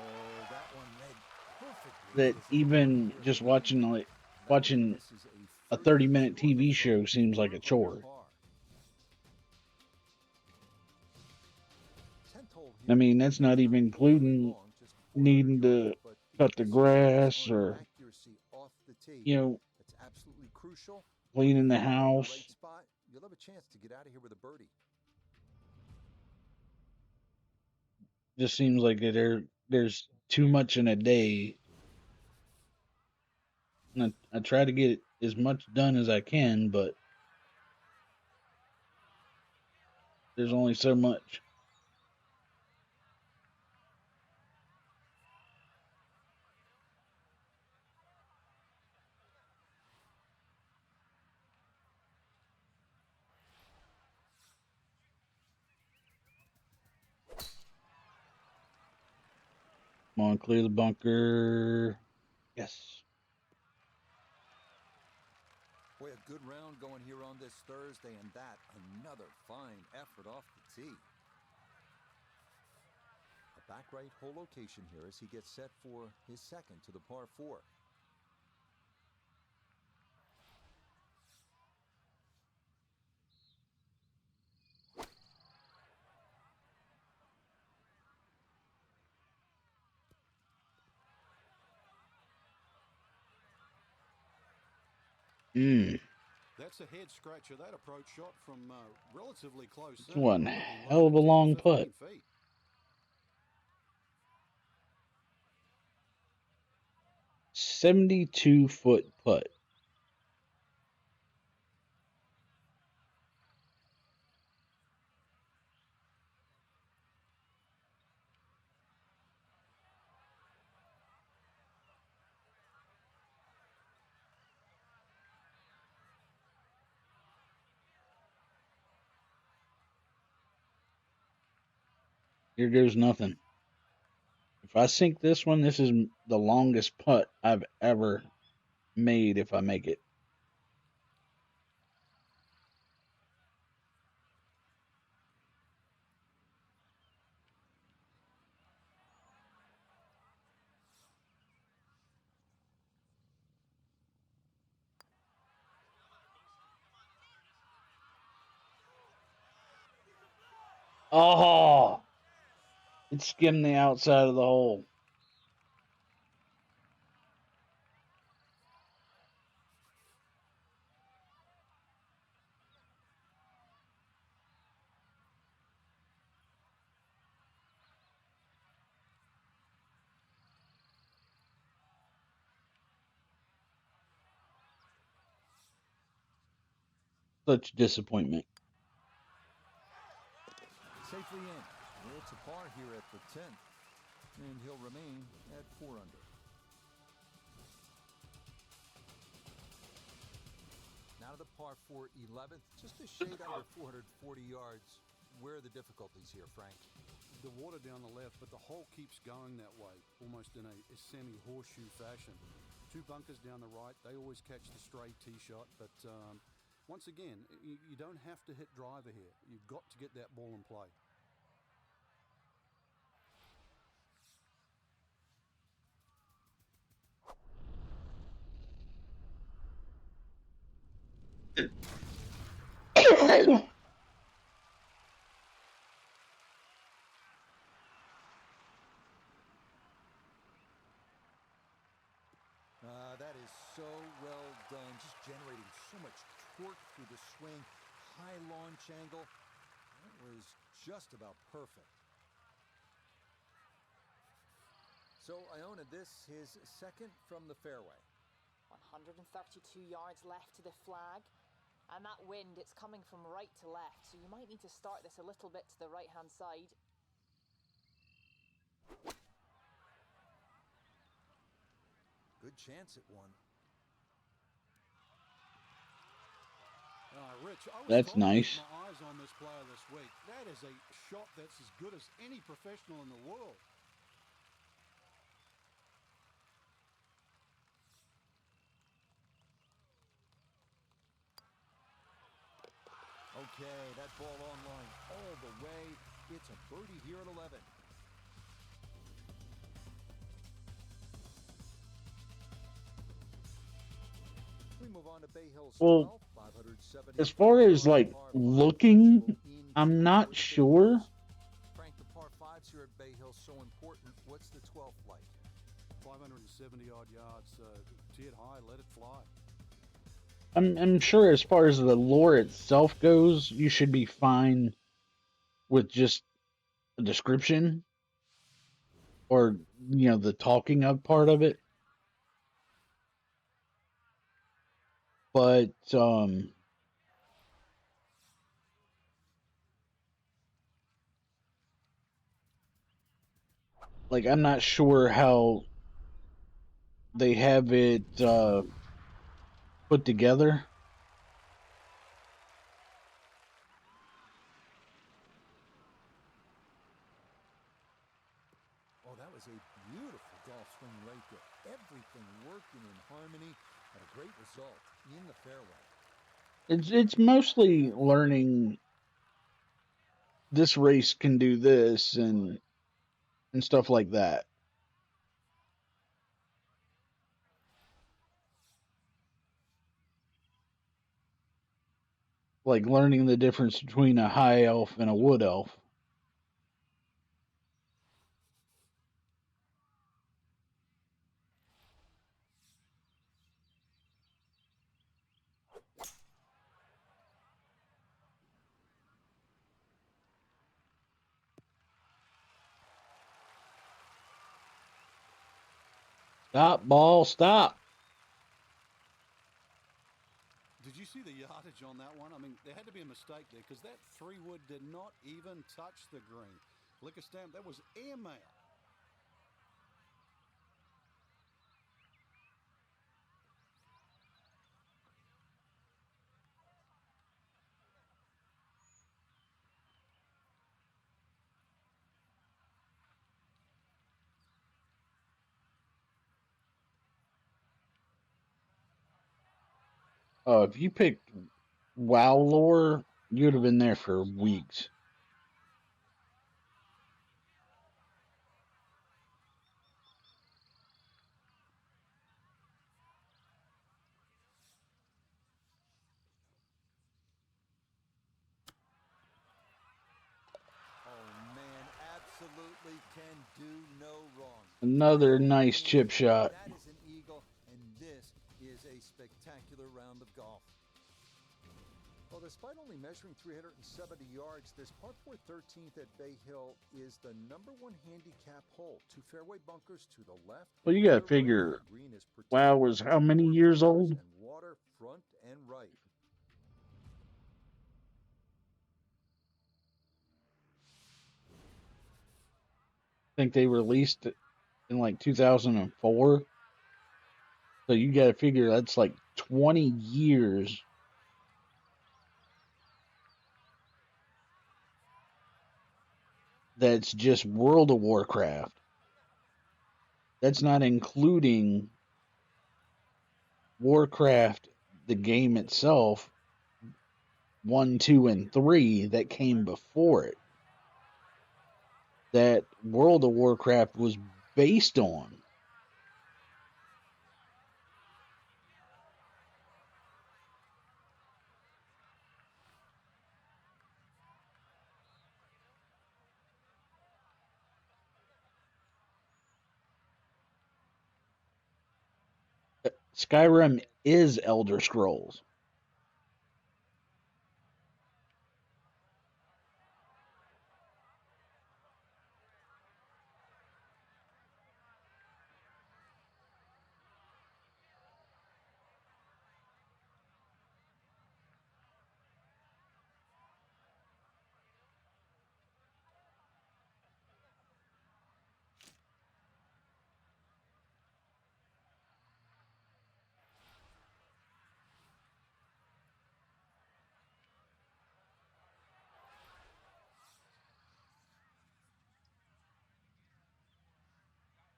that one led perfectly. that He is even here just for the eagle. That way he watching misses a 32 30-minute on the TV pro. show seems like a We're under chore. par. 10th hole I here. mean, that's not even including Long, just 400 needing to yards, but cut the this grass on or, accuracy off the tee. That's absolutely crucial. cleaning the If you find house. right spot, you'll have a chance to get out of here with a birdie. Just seems like there's too much in a day. And I try to get as much done as I can, but there's only so much. Come on, clear the bunker. Yes. Boy, a good round going here on this Thursday, and that another fine effort off the tee. A back right hole location here as he gets set for his second to the par 4. That's a head scratcher. That approach shot from relatively close. It's one hell of a long putt. Feet. 72-foot putt. Here goes nothing. If I sink this one, this is the longest putt I've ever made if I make it. Oh, it skimmed the outside of the hole. Such disappointment. Safely in. It's a par here at the 10th, and he'll remain at 4 under. Now to the par 4 11th, just a shade under 440 yards. Where are the difficulties here, Frank? The water down the left, but the hole keeps going that way, almost in a semi-horseshoe fashion. 2 bunkers down the right, they always catch the stray tee shot, but once again, you don't have to hit driver here. You've got to get that ball in play. That is so well done, just generating so much torque through the swing. High launch angle. That was just about perfect. So Iona, this his second from the fairway. 132 yards left to the flag. And that wind, it's coming from right to left, so you might need to start this a little bit to the right-hand side. Good chance at one. Rich, I was That's told to nice. keep my eyes on this player this week. That is a shot that's as good as any professional in the world. Okay, that ball online all the way. It's a birdie here at 11. We move on to Bay Hills Well, 12, 570. as far as like looking, I'm not sure. Frank, the par 5s here at Bay Hill so important. What's the 12th like? 570 odd yards. Tee it high, let it fly. I'm sure as far as the lore itself goes, you should be fine with just a description or, you know, the talking up part of it. But like I'm not sure how they have it put together. Oh, that was a beautiful golf swing right there. Everything working in harmony and a great result in the fairway. It's mostly learning this race can do this and stuff like that. Like learning the difference between a high elf and a wood elf. Stop, ball, stop. Did you see the yardage on that one? I mean, there had to be a mistake there because that 3-wood did not even touch the green. Liquor stamp, that was airmail. If you picked WoW lore, you'd have been there for weeks. simply can do no wrong. Another nice chip shot. That is an eagle, and this is a spectacular round of golf. Well, despite only measuring 370 yards, this par 4 13th at Bay Hill is the #1 handicap hole. 2 fairway bunkers to the left. Well, you gotta to the right. figure, The green is protected WoW was how many by years bars old? and water front and right. I think they released it in like 2004. So you gotta figure that's like 20 years. That's just World of Warcraft. That's not including Warcraft, the game itself, 1, 2, and 3 that came before it. That World of Warcraft was based on. Skyrim is Elder Scrolls.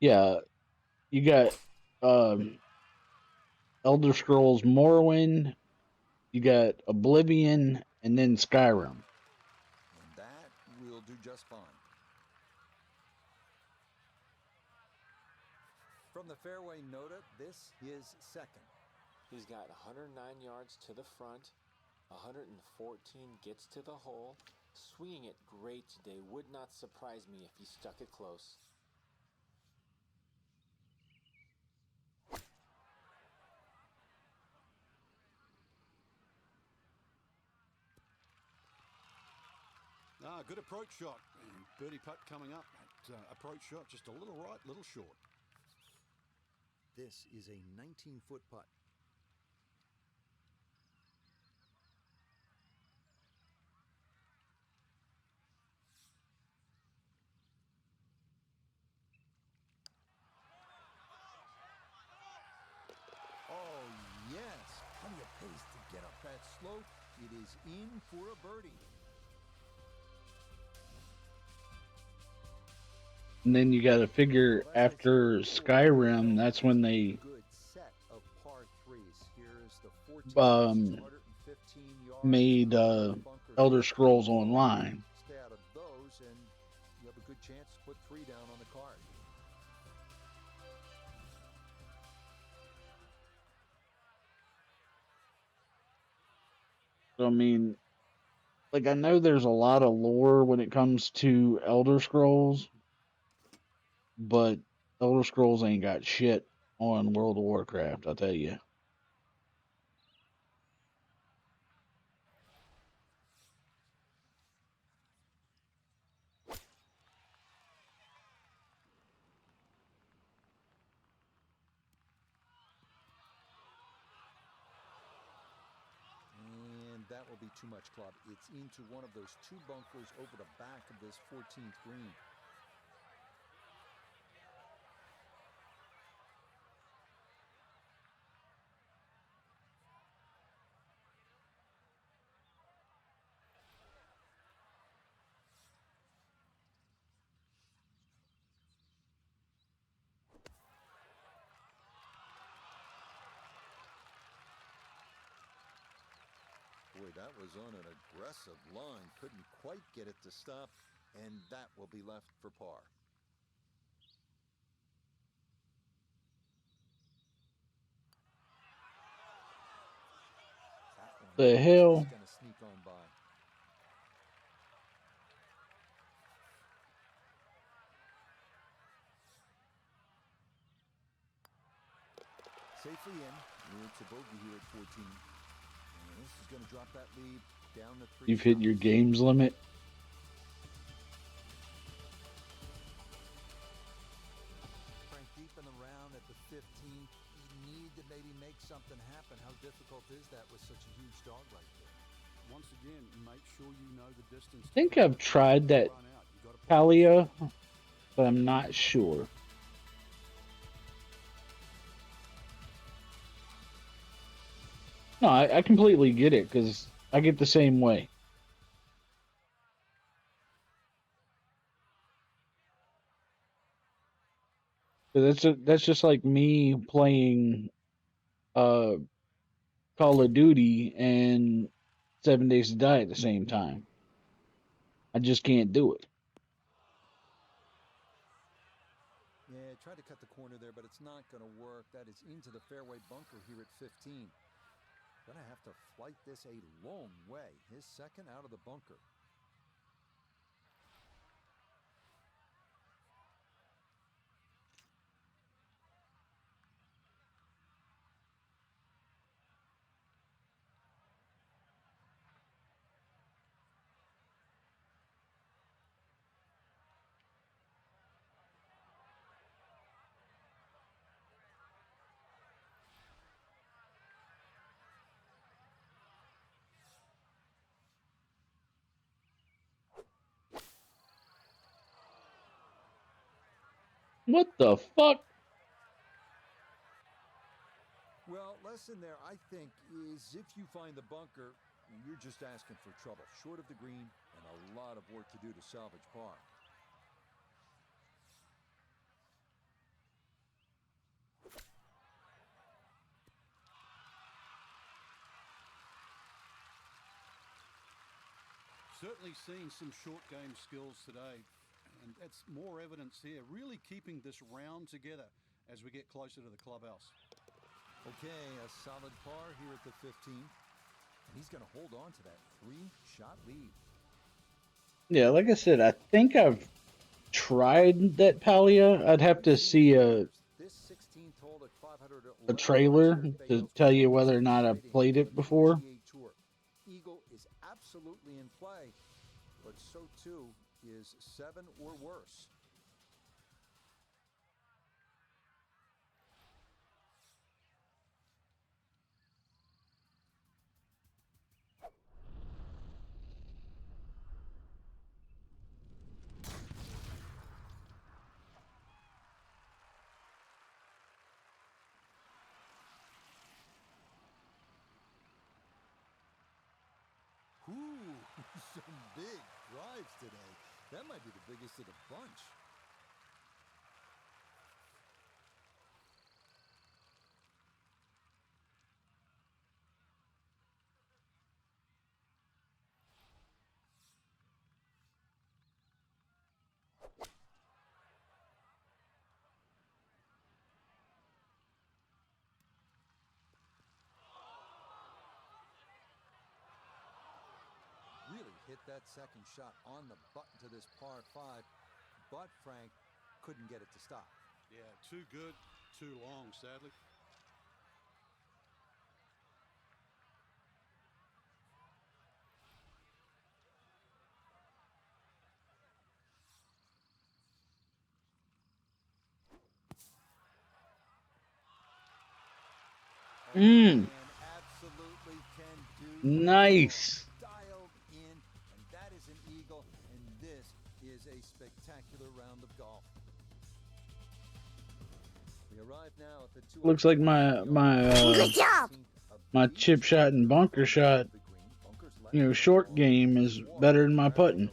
Yeah, you got Elder Scrolls Morrowind, you got Oblivion, and then Skyrim. And that will do just fine. From the fairway nota, this is second. He's got 109 yards to the front, 114 gets to the hole. Swinging it great today. Would not surprise me if he stuck it close. Good approach shot. And birdie putt coming up. Approach shot just a little right, little short. This is a 19-foot putt. Oh, yes. Plenty of pace to get up that slope. It is in for a birdie. And then you got to figure after Skyrim, that's when they Good set of par 3s. Here's the 14th, 115 yards, made bunkers Elder left. Scrolls Online. Stay out of those, and you have a good chance to put 3 down on the card. So, I mean, like, I know there's a lot of lore when it comes to Elder Scrolls, but Elder Scrolls ain't got shit on World of Warcraft, I'll tell you. And that will be too much, club. It's into one of those 2 bunkers over the back of this 14th green. Boy, that was on an aggressive line. Couldn't quite get it to stop, and that will be left for par. That one The hell? is gonna sneak on by. Safely in. It's a bogey here at 14. And this is going to drop that lead down to 3. You've hit your games limit. Frank, deep in the round at the 15th. You need to maybe make something happen. How difficult is that with such a huge dog right there? Once again, make sure you know the distance. I think I've tried that Palia, but I'm not sure. No, I completely get it because I get the same way. That's just like me playing Call of Duty and 7 Days to Die at the same time. I just can't do it. Yeah, tried to cut the corner there, but it's not going to work. That is into the fairway bunker here at 15. Gonna have to flight this a long way. His second out of the bunker. What the fuck? Well, lesson there, I think, is if you find the bunker, you're just asking for trouble. Short of the green and a lot of work to do to salvage par. Certainly seen some short game skills today, and that's more evidence here. Really keeping this round together as we get closer to the clubhouse. Okay, a solid par here at the 15th. And he's going to hold on to that 3-shot lead. Yeah, like I said, I think I've tried that Palia. I'd have to see a trailer to tell you whether or not I've played it before. Eagle is absolutely in play, but so too is 7 or worse. Ooh, some big drives today. That might be the biggest of the bunch. Really hit that second shot on the button to this par 5, but Frank couldn't get it to stop. Yeah, too good, too long, sadly. Absolutely can do Nice. dialed in, and that is an eagle, and this is a spectacular round of golf. We arrive now at the Looks like my chip shot and bunker shot, short game is better than my putting.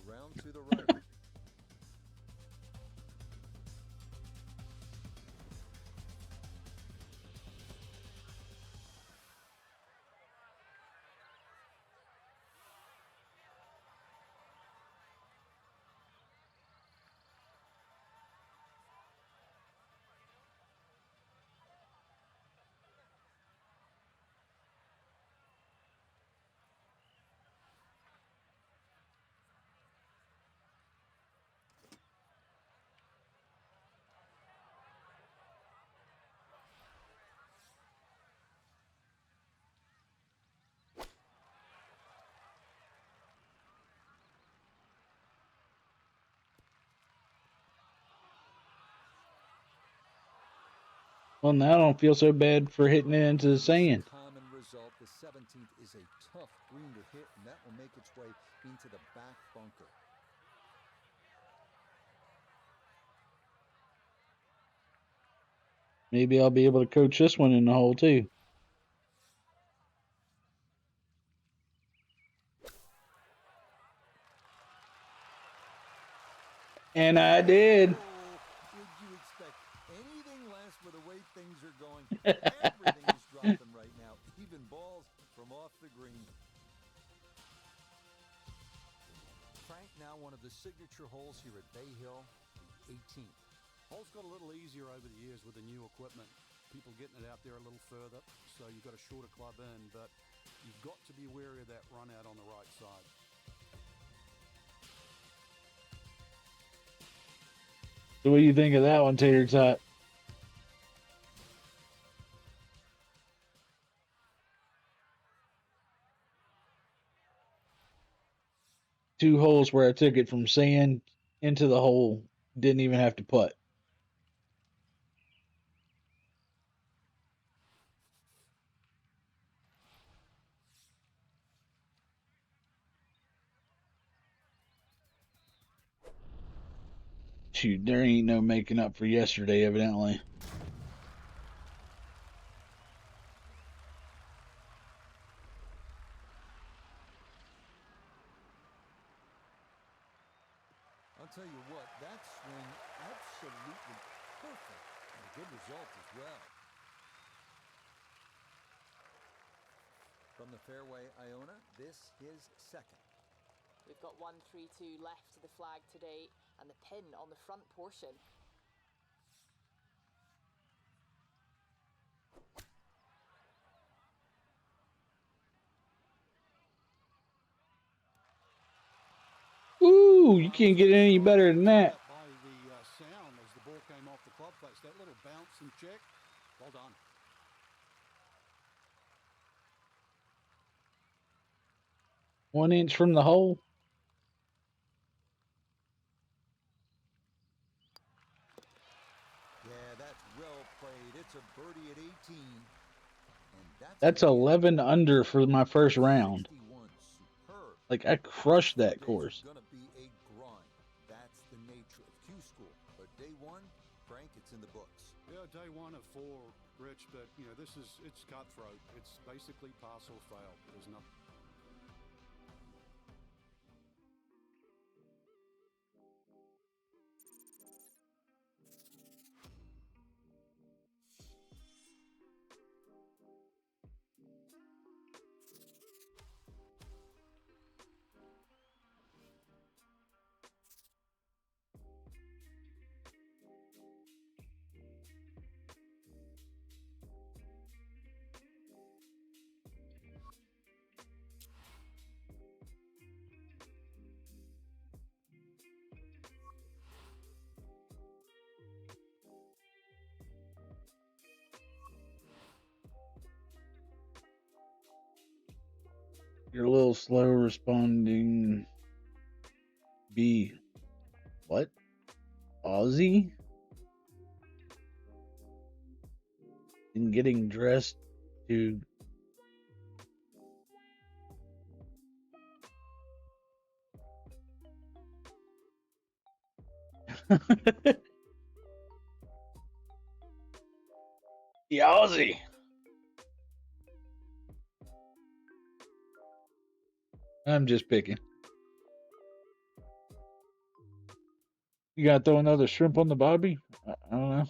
Well, now I don't feel so bad for hitting it into the sand. Common result. The 17th is a tough green to hit, and that will make its way into the back bunker. Maybe I'll be able to coach this one in the hole too. And I did. Oh, did you expect anything less with the way things are going? Everything is dropping right now, even balls from off the green. Frank, now one of the signature holes here at Bay Hill, the 18th. Hole's got a little easier over the years with the new equipment. People getting it out there a little further, so you've got a shorter club in, but you've got to be wary of that run out on the right side. So what do you think of that one, Tater Tot? Two holes where I took it from sand into the hole. Didn't even have to putt. Shoot, there ain't no making up for yesterday, evidently. I'll tell you what, that swing, absolutely perfect. And a good result as well. From the fairway, Iona, this is second. We've got 1-3-2 left to the flag today, and the pin on the front portion. Ooh, you can't get any better than that. By the sound as the ball came off the club face, that little bounce and check, well done. One inch from the hole. Yeah, that's well played. It's a birdie at 18. And That's 11 under for my first round. 61. Superb. Like, I crushed that Days course. are gonna be a grind. That's the nature of Q School. But day one, Frank, it's in the books. Yeah, day one of 4, Rich, but you know, it's cutthroat. It's basically pass or fail. There's nothing. You're a little slow responding. B. What? Aussie? In getting dressed to. The Aussie. I'm just picking. You gotta throw another shrimp on the bobby? I don't know.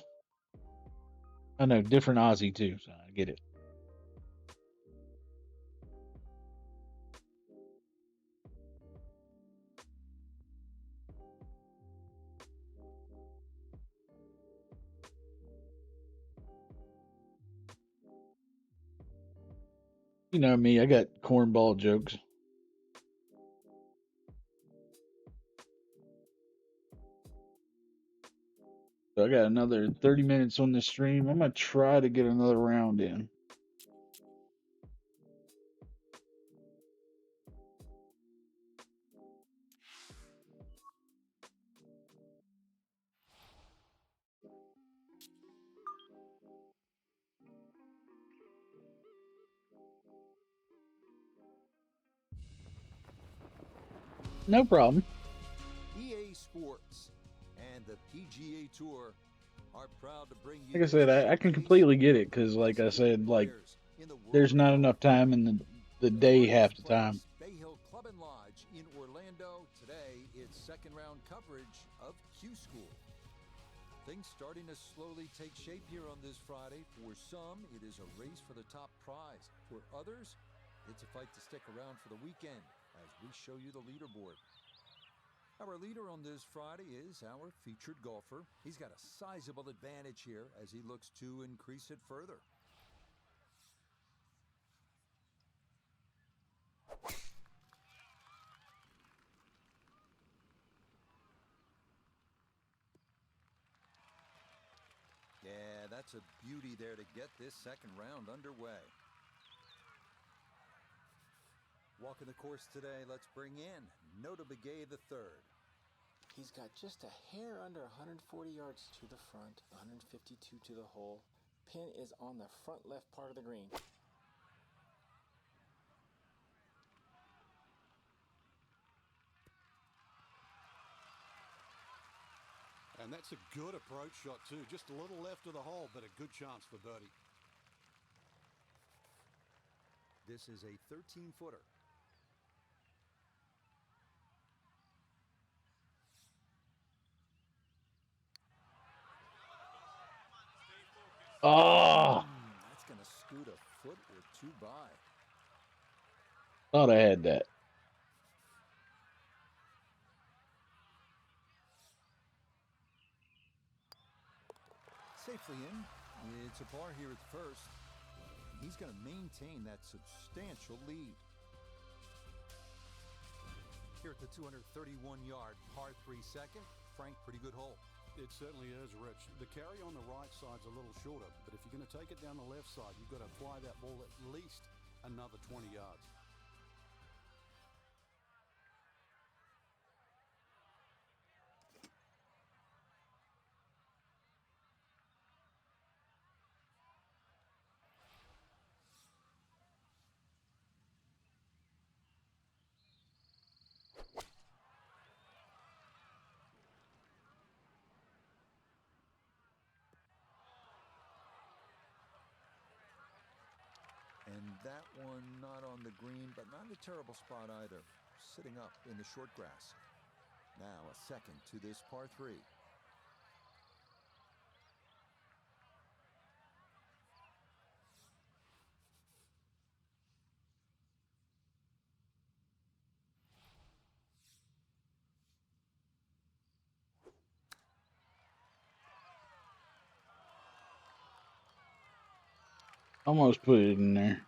I know, different Aussie too, so I get it. You know me, I got cornball jokes. So I got another 30 minutes on the stream. I'm going to try to get another round in. No problem. EA Sports and the PGA Tour are proud to bring you. Like I said, I can completely get it because, like I said, like there's not enough time in the day half the time. Bay Hill Club and Lodge in Orlando. Today, it's second round coverage of Q School. Things starting to slowly take shape here on this Friday. For some, it is a race for the top prize. For others, it's a fight to stick around for the weekend as we show you the leaderboard. Our leader on this Friday is our featured golfer. He's got a sizable advantage here as he looks to increase it further. Yeah, that's a beauty there to get this second round underway. Walking the course today, let's bring in Nota Begay III. He's got just a hair under 140 yards to the front, 152 to the hole. Pin is on the front left part of the green. And that's a good approach shot too. Just a little left of the hole, but a good chance for birdie. This is a 13-footer. Oh, That's going to scoot a foot or two by. thought I had that. Safely in. It's a par here at the first. He's going to maintain that substantial lead. Here at the 231-yard par 3 second, Frank, pretty good hole. It certainly is, Rich. The carry on the right side's a little shorter, but if you're going to take it down the left side, you've got to apply that ball at least another 20 yards. And that one not on the green, but not in a terrible spot either. Sitting up in the short grass. Now a second to this par 3. Almost put it in there.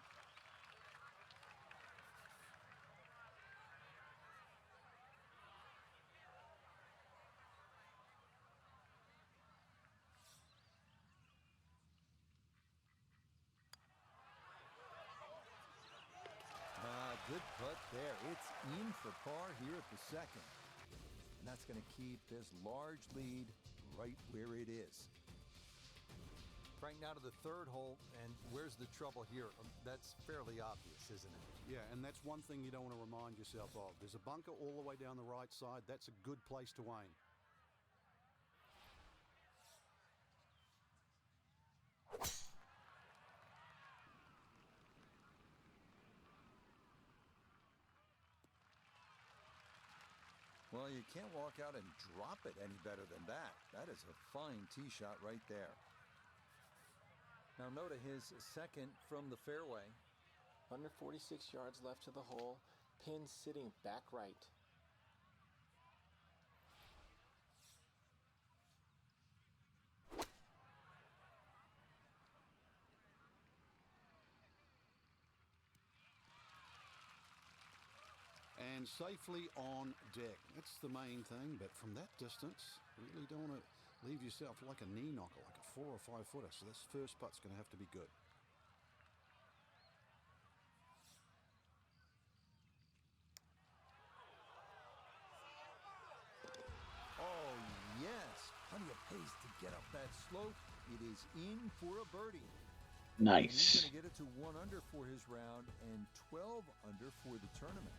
Good putt there. It's in for par here at the second. And that's going to keep this large lead right where it is. Frank, now to the third hole, and where's the trouble here? That's fairly obvious, isn't it? Yeah, and that's one thing you don't want to remind yourself of. There's a bunker all the way down the right side. That's a good place to aim. Well, you can't walk out and drop it any better than that. That is a fine tee shot right there. Now note his second from the fairway. 146 yards left to the hole. Pin sitting back right. And safely on deck. That's the main thing, but from that distance, really don't want to leave yourself like a knee knocker, like a 4 or 5 footer. So this first putt's going to have to be good. Oh, yes. Plenty of pace to get up that slope. It is in for a birdie. And he's Nice. going to get it to 1 under for his round and 12 under for the tournament.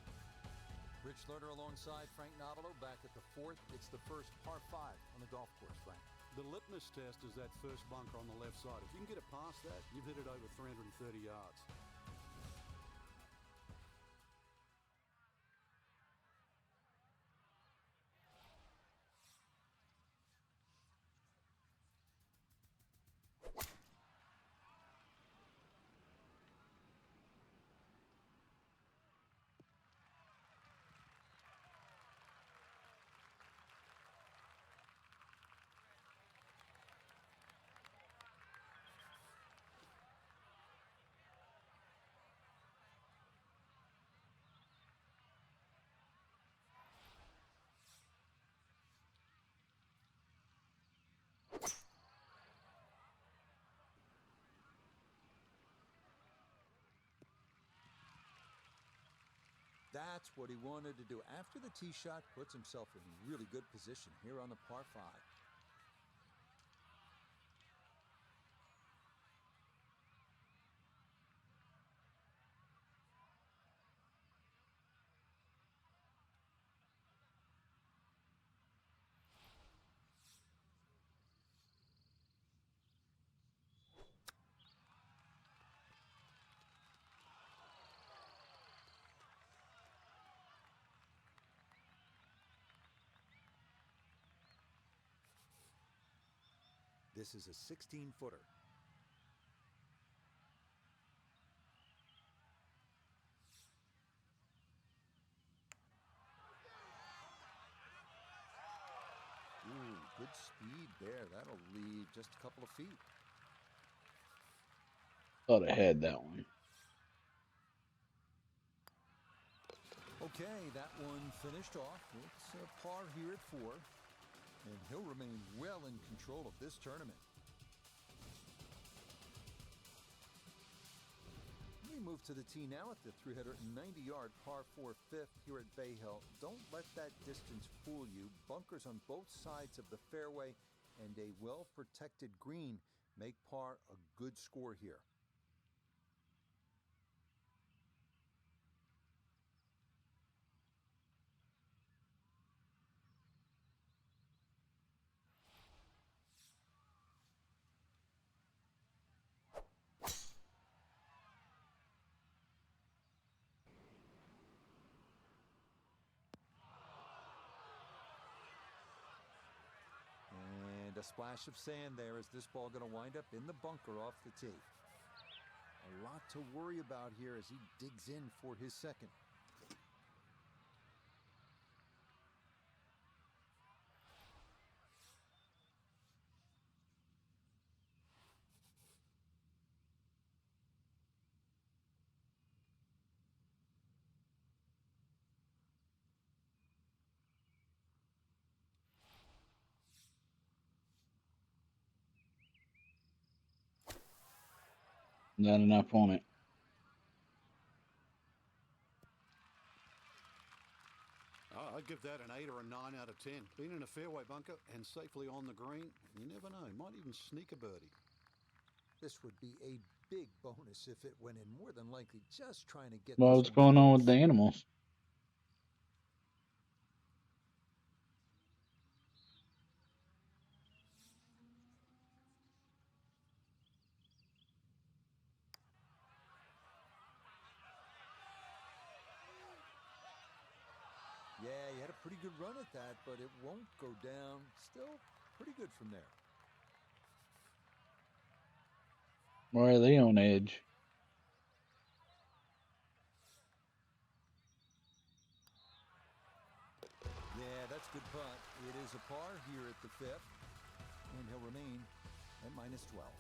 Rich Lerner alongside Frank Nobilo back at the fourth. It's the first par 5 on the golf course, Frank. The litmus test is that first bunker on the left side. If you can get it past that, you've hit it over 330 yards. That's what he wanted to do. After the tee shot, puts himself in really good position here on the par 5. This is a 16-footer. Ooh, good speed there. That'll leave just a couple of feet. Thought I had that one. Okay, that one finished off. It's a par here at 4. And he'll remain well in control of this tournament. We move to the tee now at the 390-yard par 4 fifth here at Bay Hill. Don't let that distance fool you. Bunkers on both sides of the fairway and a well-protected green make par a good score here. A splash of sand there. Is this ball going to wind up in the bunker off the tee? A lot to worry about here as he digs in for his second. Not enough on it. I'd give that an 8 or a 9 out of 10. Being in a fairway bunker and safely on the green, you never know. Might even sneak a birdie. This would be a big bonus if it went in. More than likely just trying to get Well, this what's one going on with close. the animals? Yeah, he had a pretty good run at that, but it won't go down. Still pretty good from there. Why are they on edge? Yeah, that's good putt. It is a par here at the 5th, and he'll remain at -12.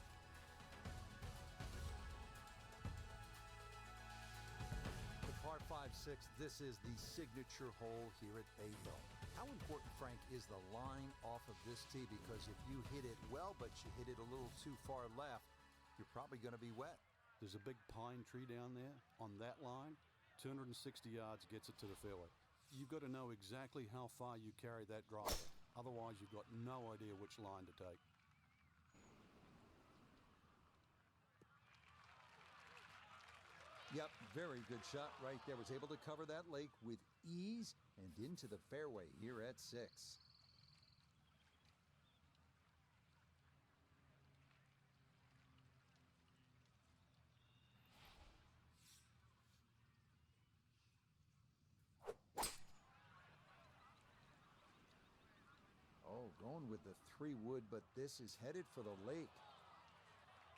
The par 5-6, this is the signature hole here at Bay Hill. How important, Frank, is the line off of this tee? Because if you hit it well, but you hit it a little too far left, you're probably going to be wet. There's a big pine tree down there on that line. 260 yards gets it to the fairway. You've got to know exactly how far you carry that driver. Otherwise, you've got no idea which line to take. Yep, very good shot right there. Was able to cover that lake with ease and into the fairway here at 6. Oh, going with the 3-wood, but this is headed for the lake.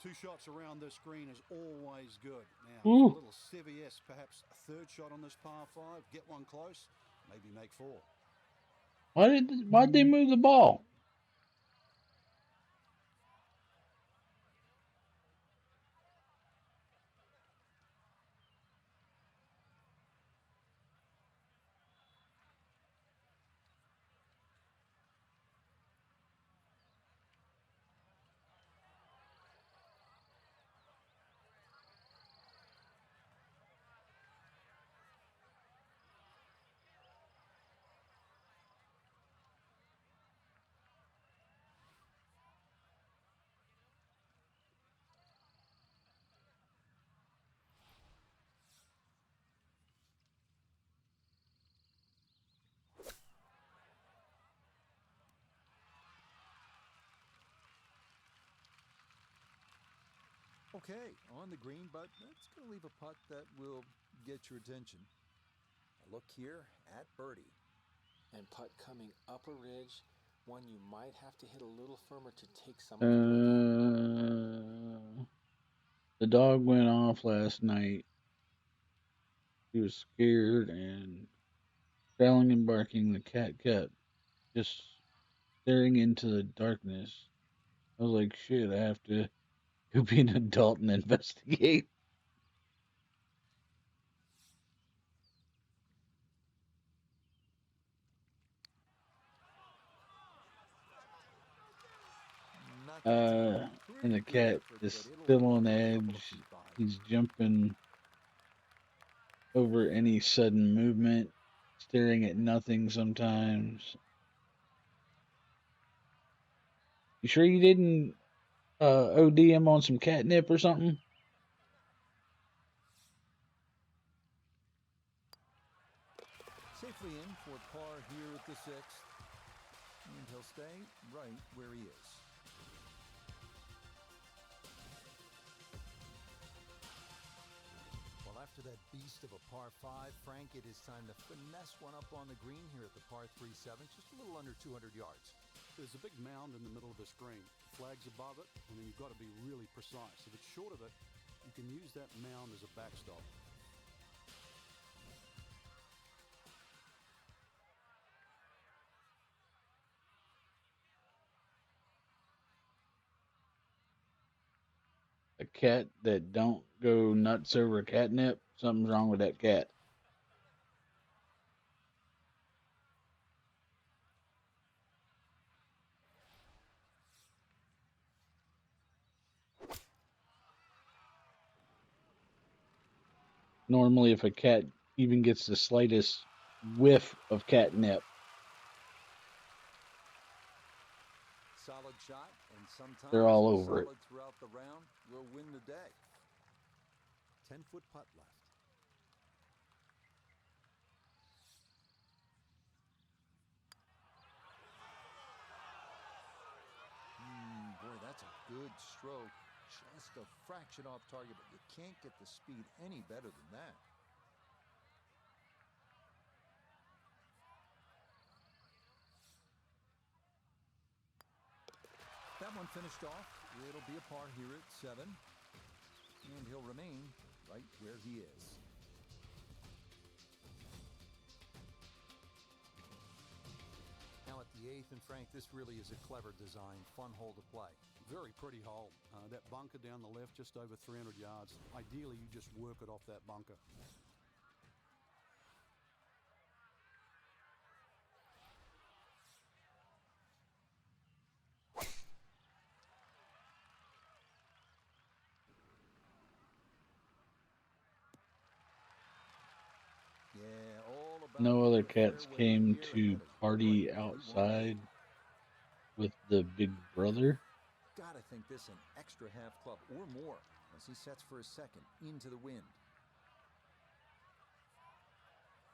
2 shots around this green is always good. Now, Ooh. a little CVS, perhaps a 3rd shot on this par 5. Get one close, maybe make 4. Why'd they move the ball? Okay, on the green, but that's going to leave a putt that will get your attention. A look here at birdie. And putt coming up a ridge, one you might have to hit a little firmer to take some of the break. The dog went off last night. He was scared and growling and barking. The cat kept just staring into the darkness. I was like, shit, I have to go be an adult and investigate. And the cat is still on edge. He's jumping over any sudden movement, staring at nothing sometimes. You sure you didn't OD him on some catnip or something? Safely in for par here at the 6th. And he'll stay right where he is. Well, after that beast of a par 5, Frank, it is time to finesse one up on the green here at the par 3-7, just a little under 200 yards. There's a big mound in the middle of this green. Flag's above it, and then you've got to be really precise. If it's short of it, you can use that mound as a backstop. A cat that don't go nuts over catnip, something's wrong with that cat. Normally, if a cat even gets the slightest whiff of catnip, Solid shot, and sometimes they're all over it. solid throughout the round will win the day. 10-foot putt left. Boy, that's a good stroke. Just a fraction off target, but you can't get the speed any better than that. That one finished off. It'll be a par here at 7. And he'll remain right where he is. Now at the 8th, and Frank, this really is a clever design. Fun hole to play. Very pretty hole. That bunker down the left, just over 300 yards. Ideally, you just work it off that bunker. No other cats came to party outside with the big brother. Gotta think this an extra half club or more as he sets for his second into the wind.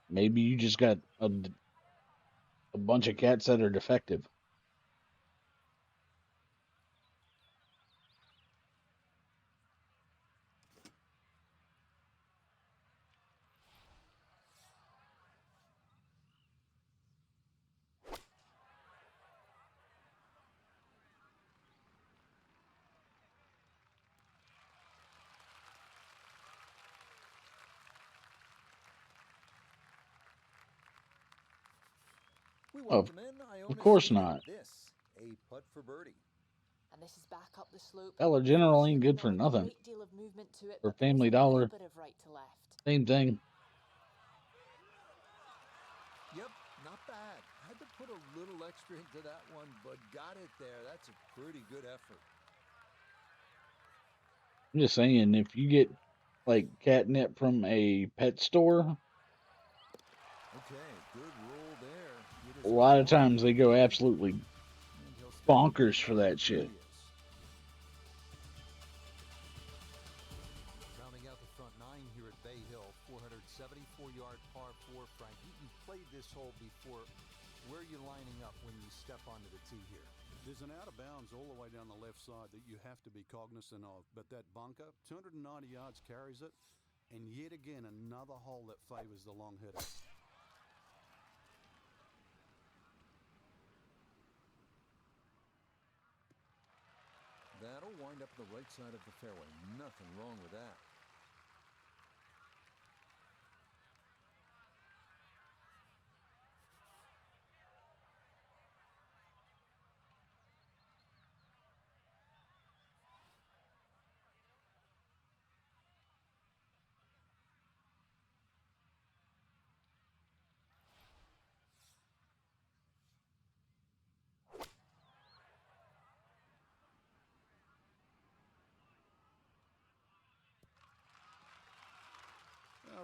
Maybe you just got a bunch of cats that are defective. We Oh, welcome in Iona of course Smith. not. This, a putt for birdie. And this is back up the slope. Dollar General ain't Unfortunately, good for not a nothing. great deal of movement to it, For but there is Family a little Dollar, bit of right to left. same thing. Yep, not bad. Had to put a little extra into that one, but got it there. That's a pretty good effort. I'm just saying, if you get like catnip from a pet store, Okay, good roll there. It a is lot of one times they go absolutely and he'll stay bonkers for that shit. curious. Rounding out the front nine here at Bay Hill, 474-yard par 4. Frank, you played this hole before. Where are you lining up when you step onto the tee here? There's an out of bounds all the way down the left side that you have to be cognizant of. But that bunker, 290 yards carries it. And yet again, another hole that favors the long hitter. That'll wind up the right side of the fairway. Nothing wrong with that.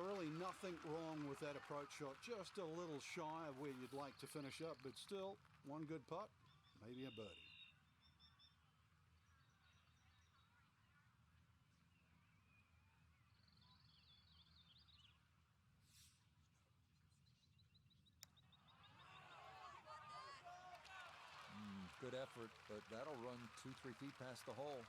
Really nothing wrong with that approach shot. Just a little shy of where you'd like to finish up, but still one good putt, maybe a birdie. Good effort, but that'll run 2-3 feet past the hole.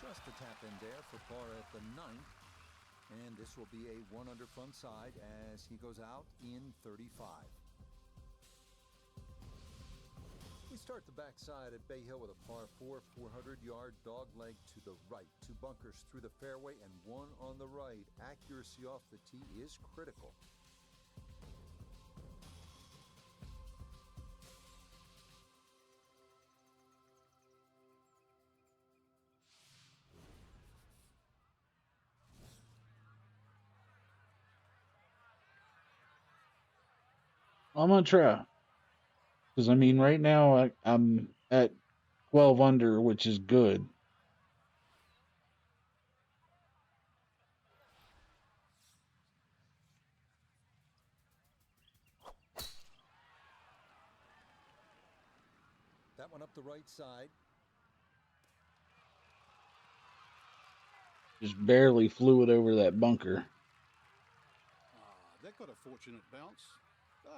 Just a tap in there for par at the 9th. And this will be a 1 under front side as he goes out in 35. We start the backside at Bay Hill with a par 4, 400-yard dog leg to the right. 2 bunkers through the fairway and 1 on the right. Accuracy off the tee is critical. I'm gonna try, because I mean, right now I'm at 12 under, which is good. That one up the right side. Just barely flew it over that bunker. That got a fortunate bounce.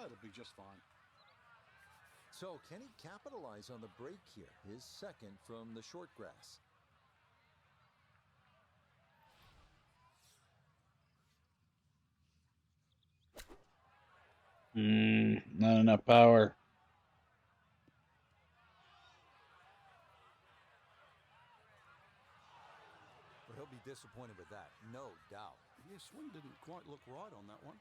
It'll be just fine. So can he capitalize on the break here? His second from the short grass. Not enough power. Well, he'll be disappointed with that, no doubt. Yeah, swing didn't quite look right on that one.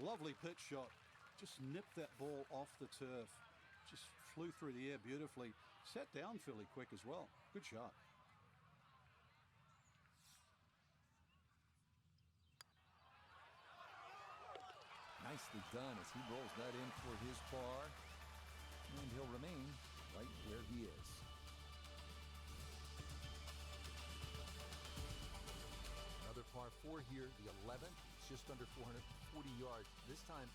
Lovely pitch shot. Just nipped that ball off the turf. Just flew through the air beautifully. Sat down fairly quick as well. Good shot. Nicely done as he rolls that in for his par. And he'll remain right where he is. Another par 4 here, the 11th. It's just under 440 yards. This time,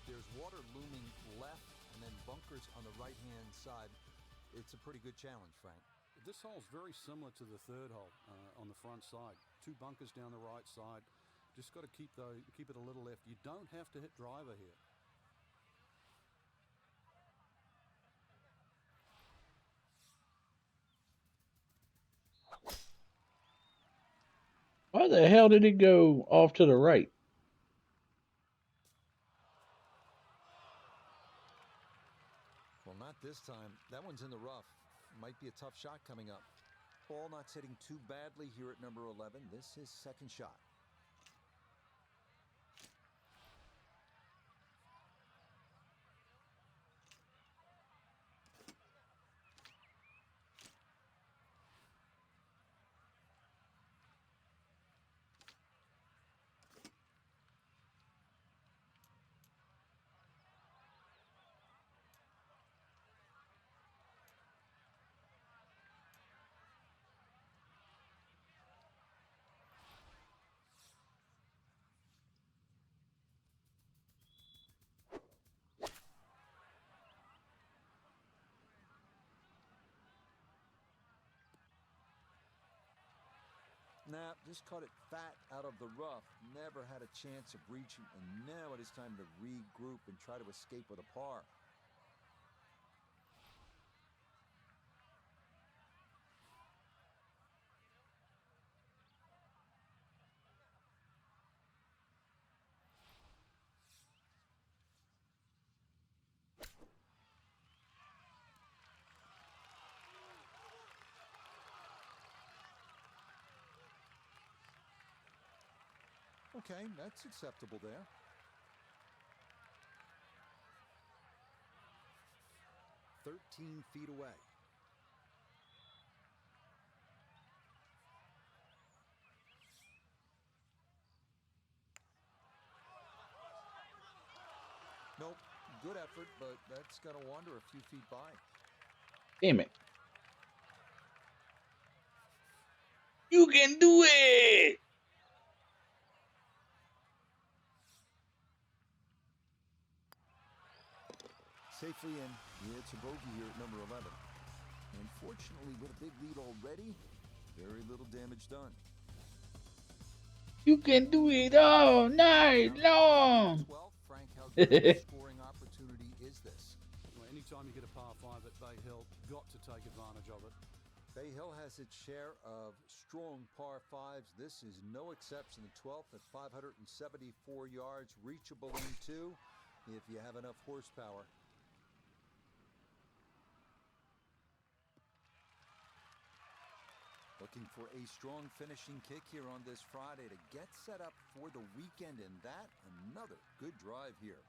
there's water looming left and then bunkers on the right-hand side. It's a pretty good challenge, Frank. This hole's very similar to the third hole on the front side. 2 bunkers down the right side. Just got to keep it a little left. You don't have to hit driver here. Why the hell did it go off to the right? Well, not this time. That one's in the rough. Might be a tough shot coming up. Ball not sitting too badly here at number 11. This is second shot. Now, just caught it fat out of the rough. Never had a chance of reaching, and now it is time to regroup and try to escape with a par. Okay, that's acceptable there. "13 feet away. Nope, good effort, but that's got to wander a few feet by. Damn it. You can do it! Safely in. Yeah, it's a bogey here at number 11. Unfortunately, with a big lead already, very little damage done. You can do it all night long! 12, Frank, how good a scoring opportunity is this? Well, anytime you get a par 5 at Bay Hill, got to take advantage of it. Bay Hill has its share of strong par 5s. This is no exception. The 12th at 574 yards, reachable in 2 if you have enough horsepower. Looking for a strong finishing kick here on this Friday to get set up for the weekend, and that another good drive here.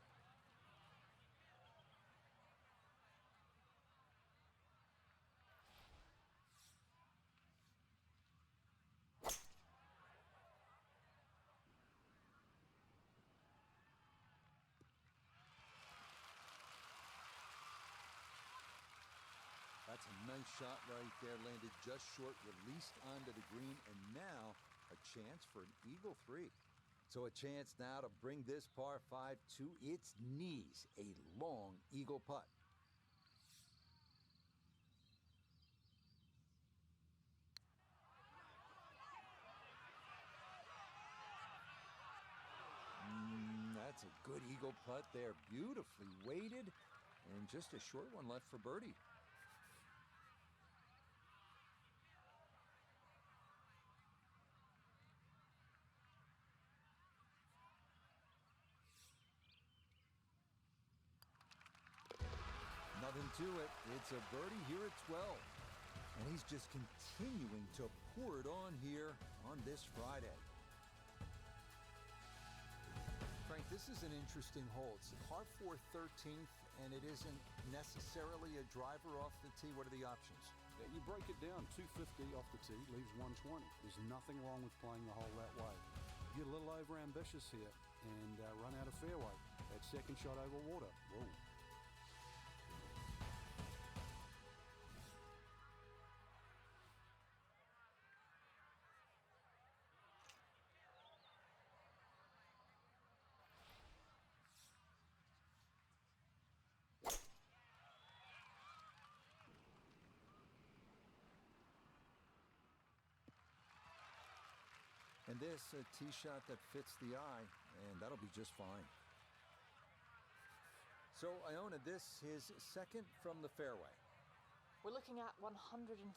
That's a nice shot right there. Landed just short, released onto the green, and now a chance for an eagle 3. So a chance now to bring this par 5 to its knees. A long eagle putt. That's a good eagle putt there. Beautifully weighted, and just a short one left for birdie. Nothing to it. It's a birdie here at 12. And he's just continuing to pour it on here on this Friday. Frank, This is an interesting hole. It's a par 4 13th, and it isn't necessarily a driver off the tee. What are the options? Yeah, you break it down, 250 off the tee, leaves 120. There's nothing wrong with playing the hole that way. Get a little over-ambitious here and run out of fairway. That second shot over water. Whoa. And this, a tee shot that fits the eye, and that'll be just fine. So Iona, this is second from the fairway. We're looking at 131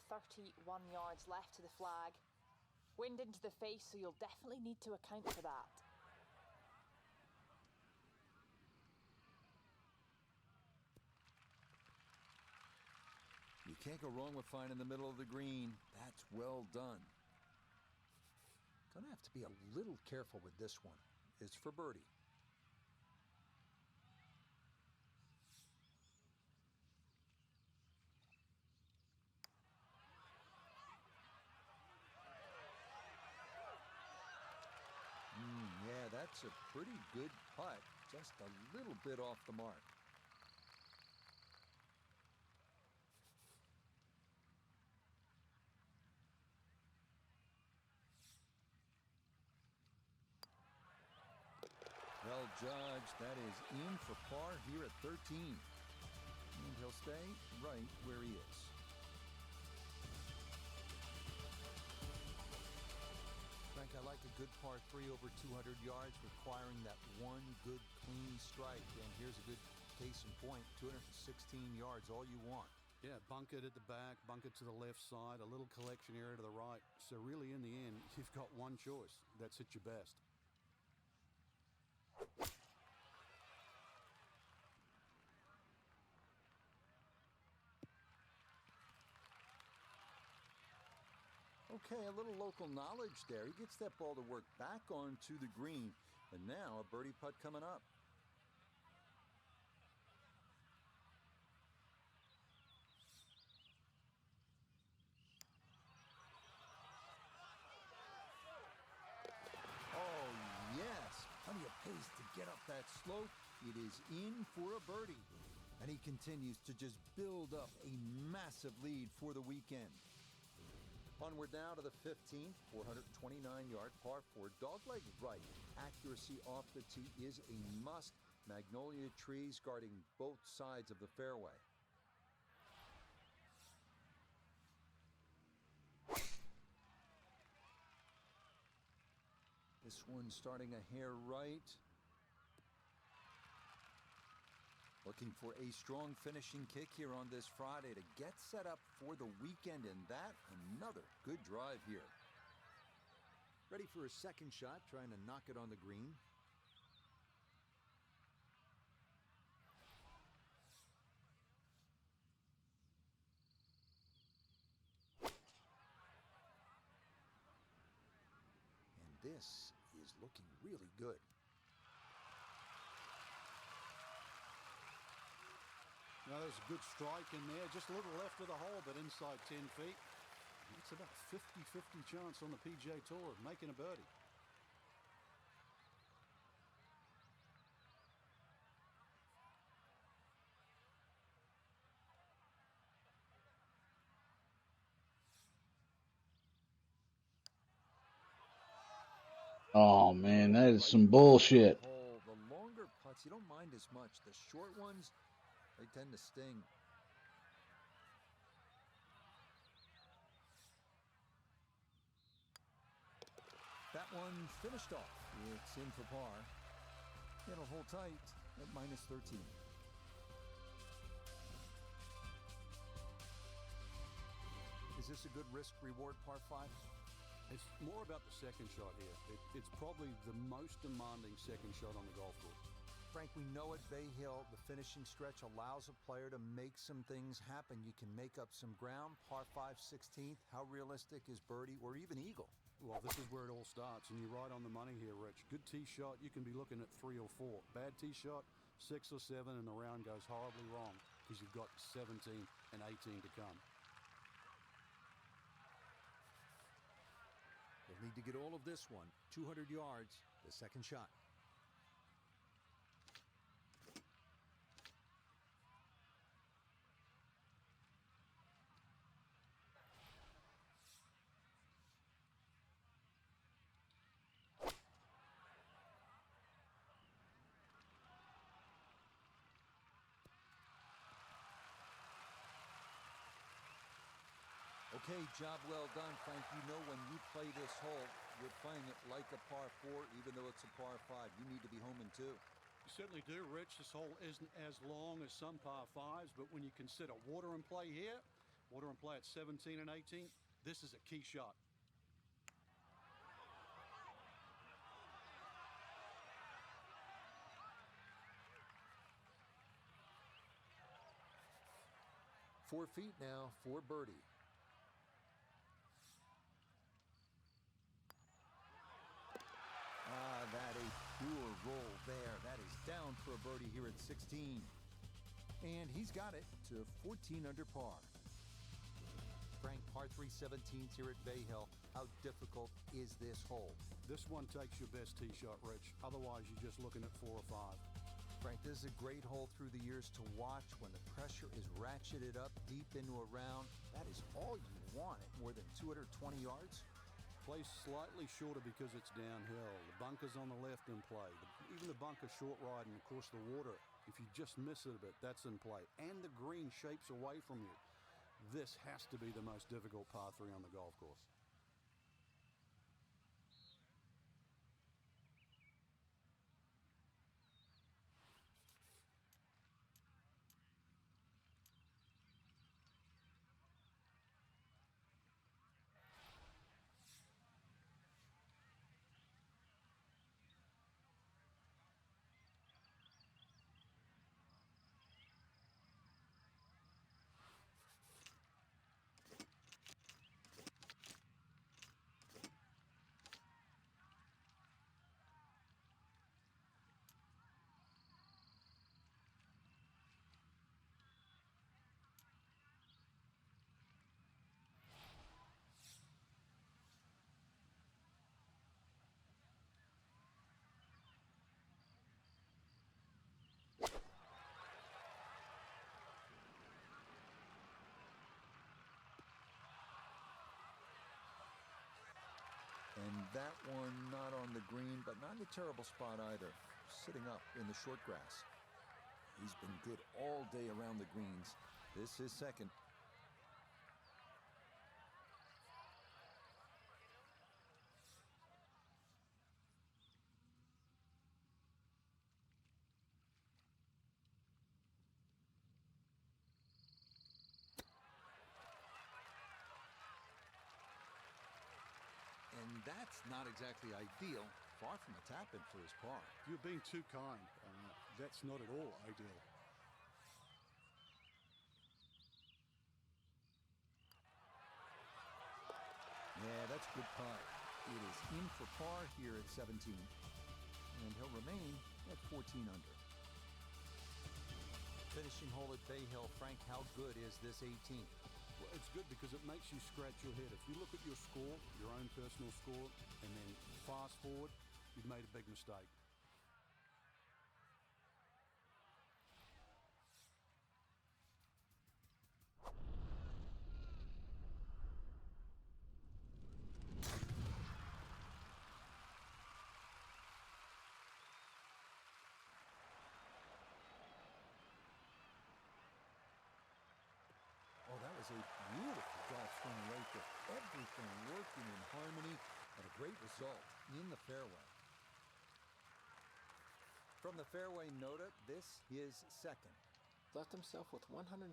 yards left to the flag. Wind into the face, so you'll definitely need to account for that. You can't go wrong with finding the middle of the green. That's well done. Gonna have to be a little careful with this one. It's for birdie. Yeah, that's a pretty good putt. Just a little bit off the mark. Well judged. That is in for par here at 13. And he'll stay right where he is. Frank, I like a good par 3 over 200 yards, requiring that one good clean strike. And here's a good case in point, 216 yards, all you want. Yeah, bunkered at the back, bunkered to the left side, a little collection area to the right. So really, in the end, you've got one choice. That's at your best. Okay, a little local knowledge there. He gets that ball to work back onto the green. And now a birdie putt coming up. Oh, yes. Plenty of pace to get up that slope. It is in for a birdie. And he continues to just build up a massive lead for the weekend. Onward now to the 15th, 429-yard par 4, dogleg right. Accuracy off the tee is a must. Magnolia trees guarding both sides of the fairway. This one starting a hair right. Looking for a strong finishing kick here on this Friday to get set up for the weekend, and that another good drive here. Ready for a second shot, trying to knock it on the green. And this is looking really good. Now, there's a good strike in there, just a little left of the hole, but inside 10 feet. It's about 50-50 chance on the PGA Tour of making a birdie. Oh man, that is some bullshit. The longer putts, you don't mind as much. The short ones, they tend to sting. That one finished off. It's in for par. It'll hold tight at minus 13. Is this a good risk-reward par 5? It's more about the second shot here. It's probably the most demanding second shot on the golf course. Frank, we know at Bay Hill, the finishing stretch allows a player to make some things happen. You can make up some ground. Par 5, 16th. How realistic is birdie or even eagle? Well, this is where it all starts, and you're right on the money here, Rich. Good tee shot, you can be looking at 3 or 4. Bad tee shot, 6 or 7, and the round goes horribly wrong because you've got 17 and 18 to come. They'll need to get all of this one. 200 yards, the second shot. Okay, job well done, Frank. You know when you play this hole, you're playing it like a par 4, even though it's a par 5. You need to be home in 2. You certainly do, Rich. This hole isn't as long as some par 5s, but when you consider water in play here, water in play at 17 and 18, this is a key shot. Four feet now for birdie. That a pure roll there. That is down for a birdie here at 16. And he's got it to 14 under par. Frank, par 3 17s here at Bay Hill. How difficult is this hole? This one takes your best tee shot, Rich. Otherwise, you're just looking at 4 or 5. Frank, this is a great hole through the years to watch when the pressure is ratcheted up deep into a round. That is all you want at more than 220 yards. Plays slightly shorter because it's downhill. The bunker's on the left in play. Even the bunker short ride, and of course the water, if you just miss it a bit, that's in play. And the green shapes away from you. This has to be the most difficult par 3 on the golf course. And that one not on the green, but not in a terrible spot either. Sitting up in the short grass. He's been good all day around the greens. This is second. And that's not exactly ideal. Far from a tap-in for his par. You're being too kind. That's not at all ideal. Yeah, that's good putt. It is in for par here at 17. And he'll remain at 14 under. Finishing hole at Bay Hill. Frank, how good is this 18? Well, it's good because it makes you scratch your head. If you look at your score, your own personal score, and then fast forward, you've made a big mistake. Oh, that was a beautiful golf swing right there. Everything working in harmony and a great result in the fairway. From the fairway nota, this is second. Left himself with 155.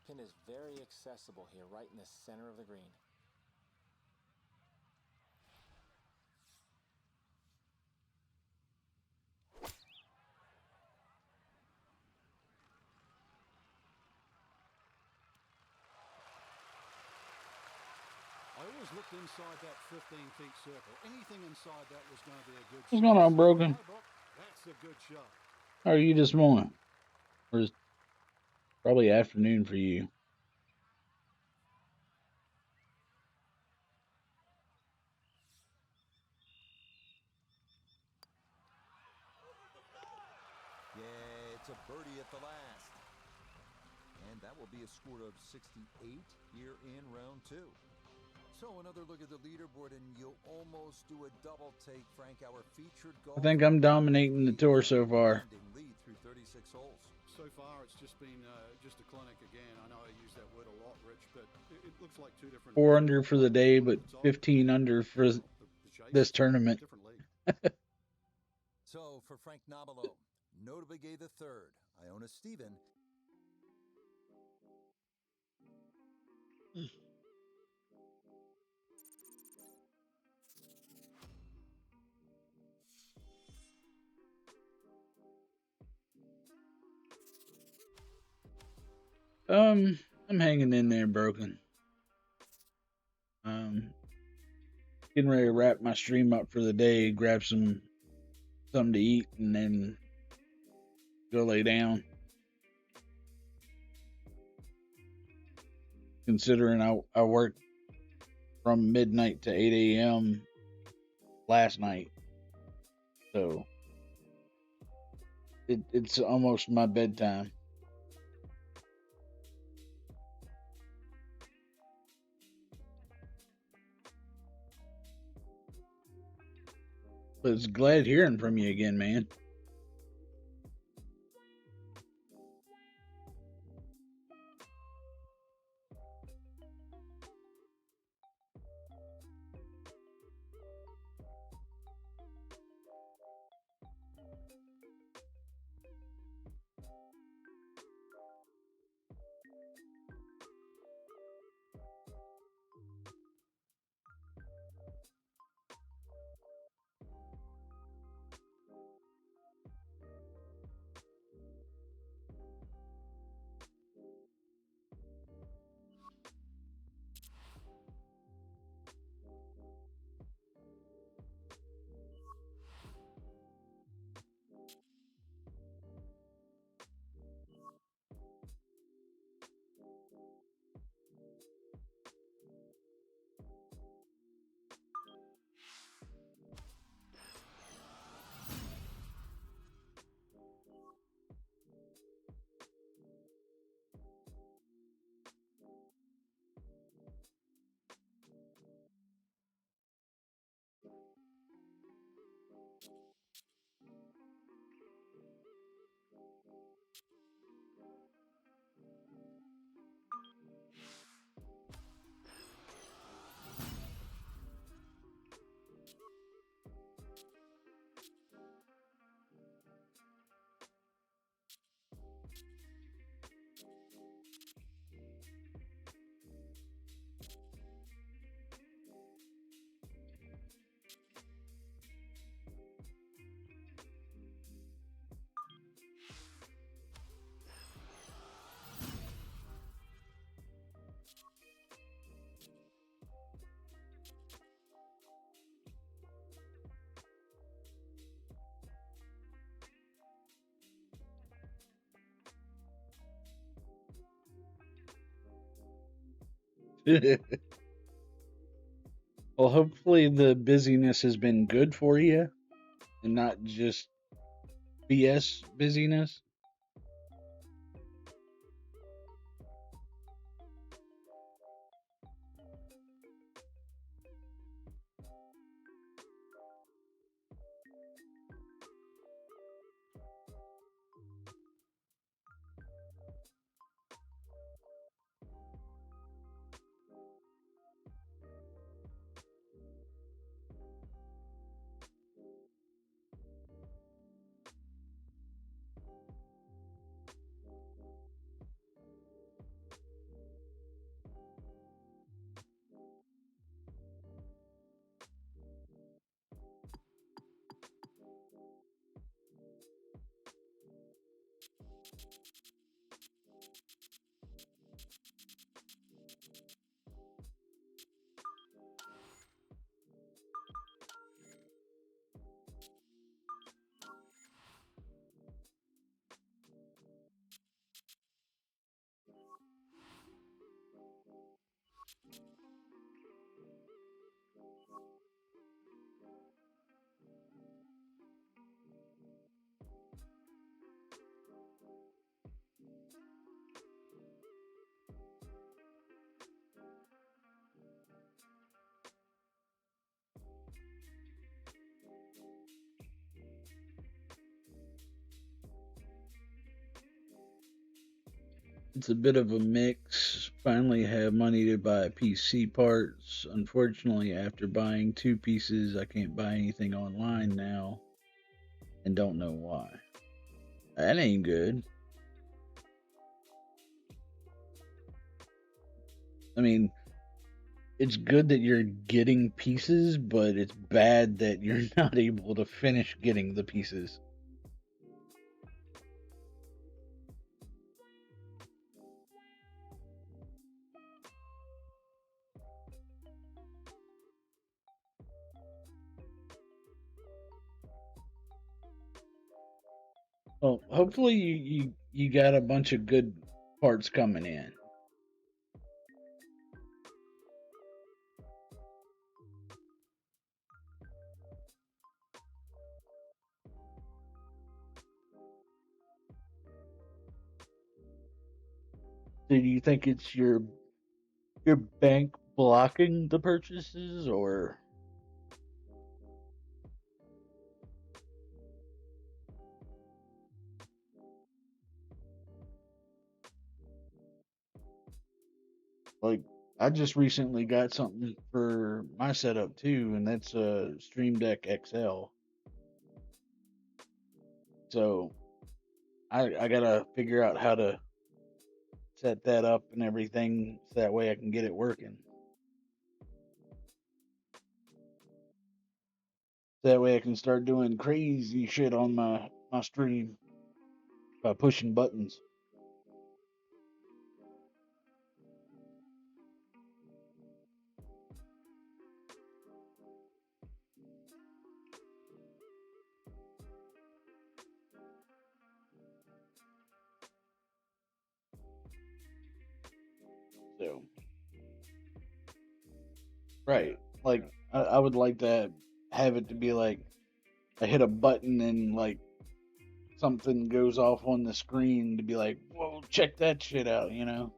Pin is very accessible here, right in the center of the green. I always just looked inside that 15 feet circle. Anything inside that was going to be a good shot. What's going on, Broken? That's a good shot. How are you this morning? Or is probably afternoon for you? Yeah, it's a birdie at the last. And that will be a score of 68 here in round 2. So another look at the leaderboard, and you'll almost do a double take, Frank. Our featured golfer. I think I'm dominating the tour so far. Lead through 36 holes. So far, it's just been just a clinic again. I know I use that word a lot, Rich, but it looks like two different. 4 under for the day, but 15 under for this tournament. Different league. So for Frank Nobilo, Notabegay the third, Iona Stephen. I'm hanging in there, Broken. Getting ready to wrap my stream up for the day, grab something to eat, and then go lay down. Considering I worked from midnight to 8 a.m. last night, so it's almost my bedtime. But it's glad hearing from you again, man. Well, hopefully the busyness has been good for you and not just BS busyness. It's a bit of a mix. Finally have money to buy PC parts. Unfortunately, after buying 2 pieces, I can't buy anything online now and don't know why. That ain't good. I mean, it's good that you're getting pieces, but it's bad that you're not able to finish getting the pieces. Well, hopefully you got a bunch of good parts coming in. Do you think it's your bank blocking the purchases, or like I just recently got something for my setup too, and that's a Stream Deck XL. So I gotta figure out how to set that up and everything so that way I can get it working. That way I can start doing crazy shit on my stream by pushing buttons. So, right, like I would like to have it to be like I hit a button and like something goes off on the screen to be like, whoa, check that shit out, you know?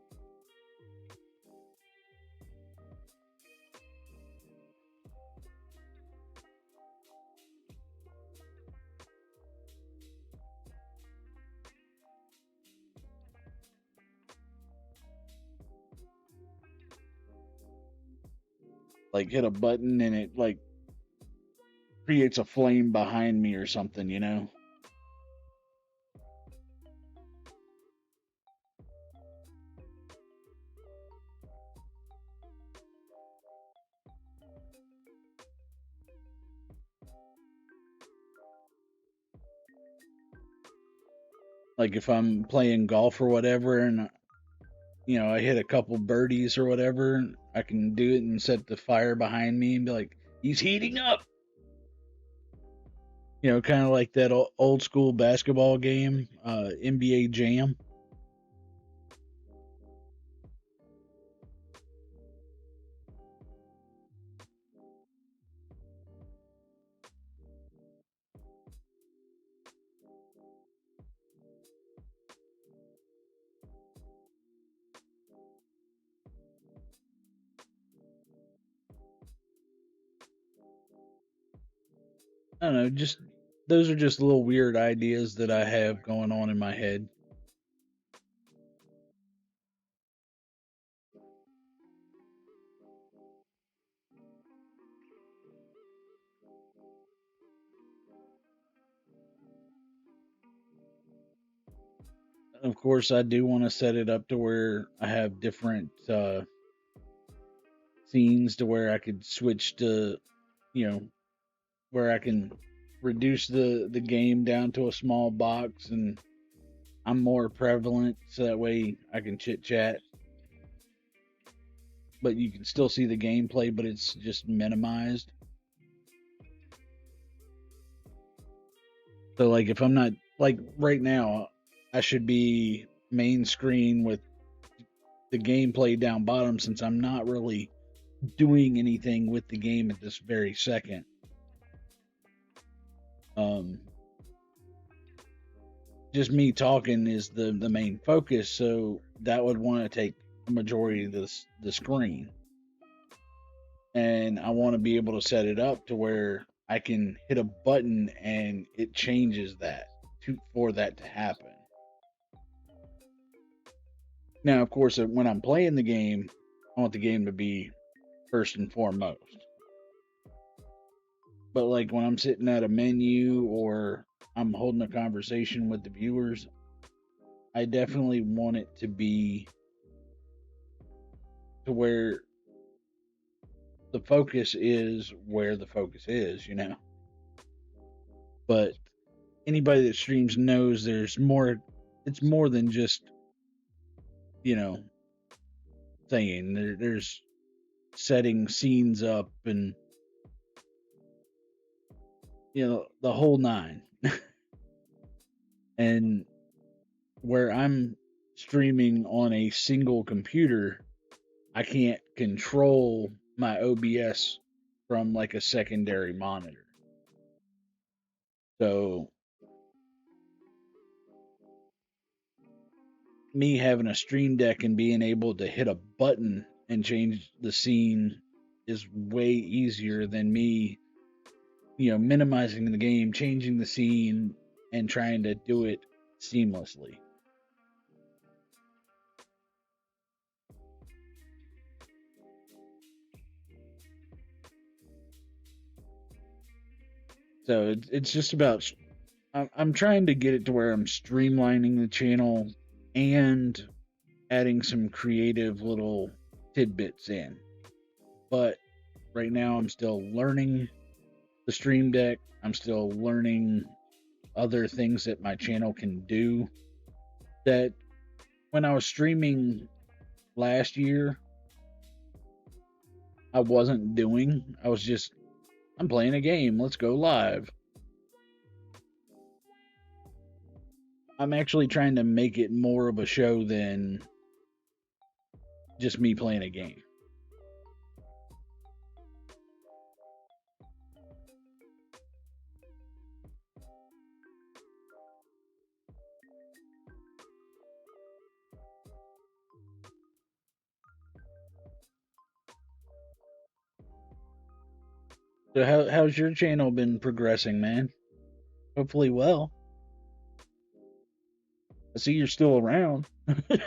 Like hit a button and it like creates a flame behind me or something, you know? Like if I'm playing golf or whatever and you know, I hit a couple birdies or whatever, I can do it and set the fire behind me and be like, he's heating up. You know, kind of like that old school basketball game, NBA Jam. I don't know, just those are just little weird ideas that I have going on in my head. Of course, I do want to set it up to where I have different scenes to where I could switch to, you know, where I can reduce the game down to a small box and I'm more prevalent so that way I can chit chat. But you can still see the gameplay, but it's just minimized. So like if I'm not like right now, I should be main screen with the gameplay down bottom since I'm not really doing anything with the game at this very second. Just me talking is the main focus, so that would want to take a majority of the screen. And I want to be able to set it up to where I can hit a button and it changes that for that to happen. Now, of course, when I'm playing the game, I want the game to be first and foremost. But like when I'm sitting at a menu or I'm holding a conversation with the viewers, I definitely want it to be to where the focus is where the focus is, you know. But anybody that streams knows there's more. It's more than just, you know, saying there's setting scenes up and, you know, the whole nine. And where I'm streaming on a single computer, I can't control my OBS from like a secondary monitor. So me having a stream deck and being able to hit a button and change the scene is way easier than me, you know, minimizing the game, changing the scene, and trying to do it seamlessly. So it's just about, I'm trying to get it to where I'm streamlining the channel and adding some creative little tidbits in. But right now I'm still learning the Stream Deck. I'm still learning other things that my channel can do that when I was streaming last year, I wasn't doing. I was just, I'm playing a game, let's go live. I'm actually trying to make it more of a show than just me playing a game. So how's your channel been progressing, man? Hopefully well. I see you're still around. A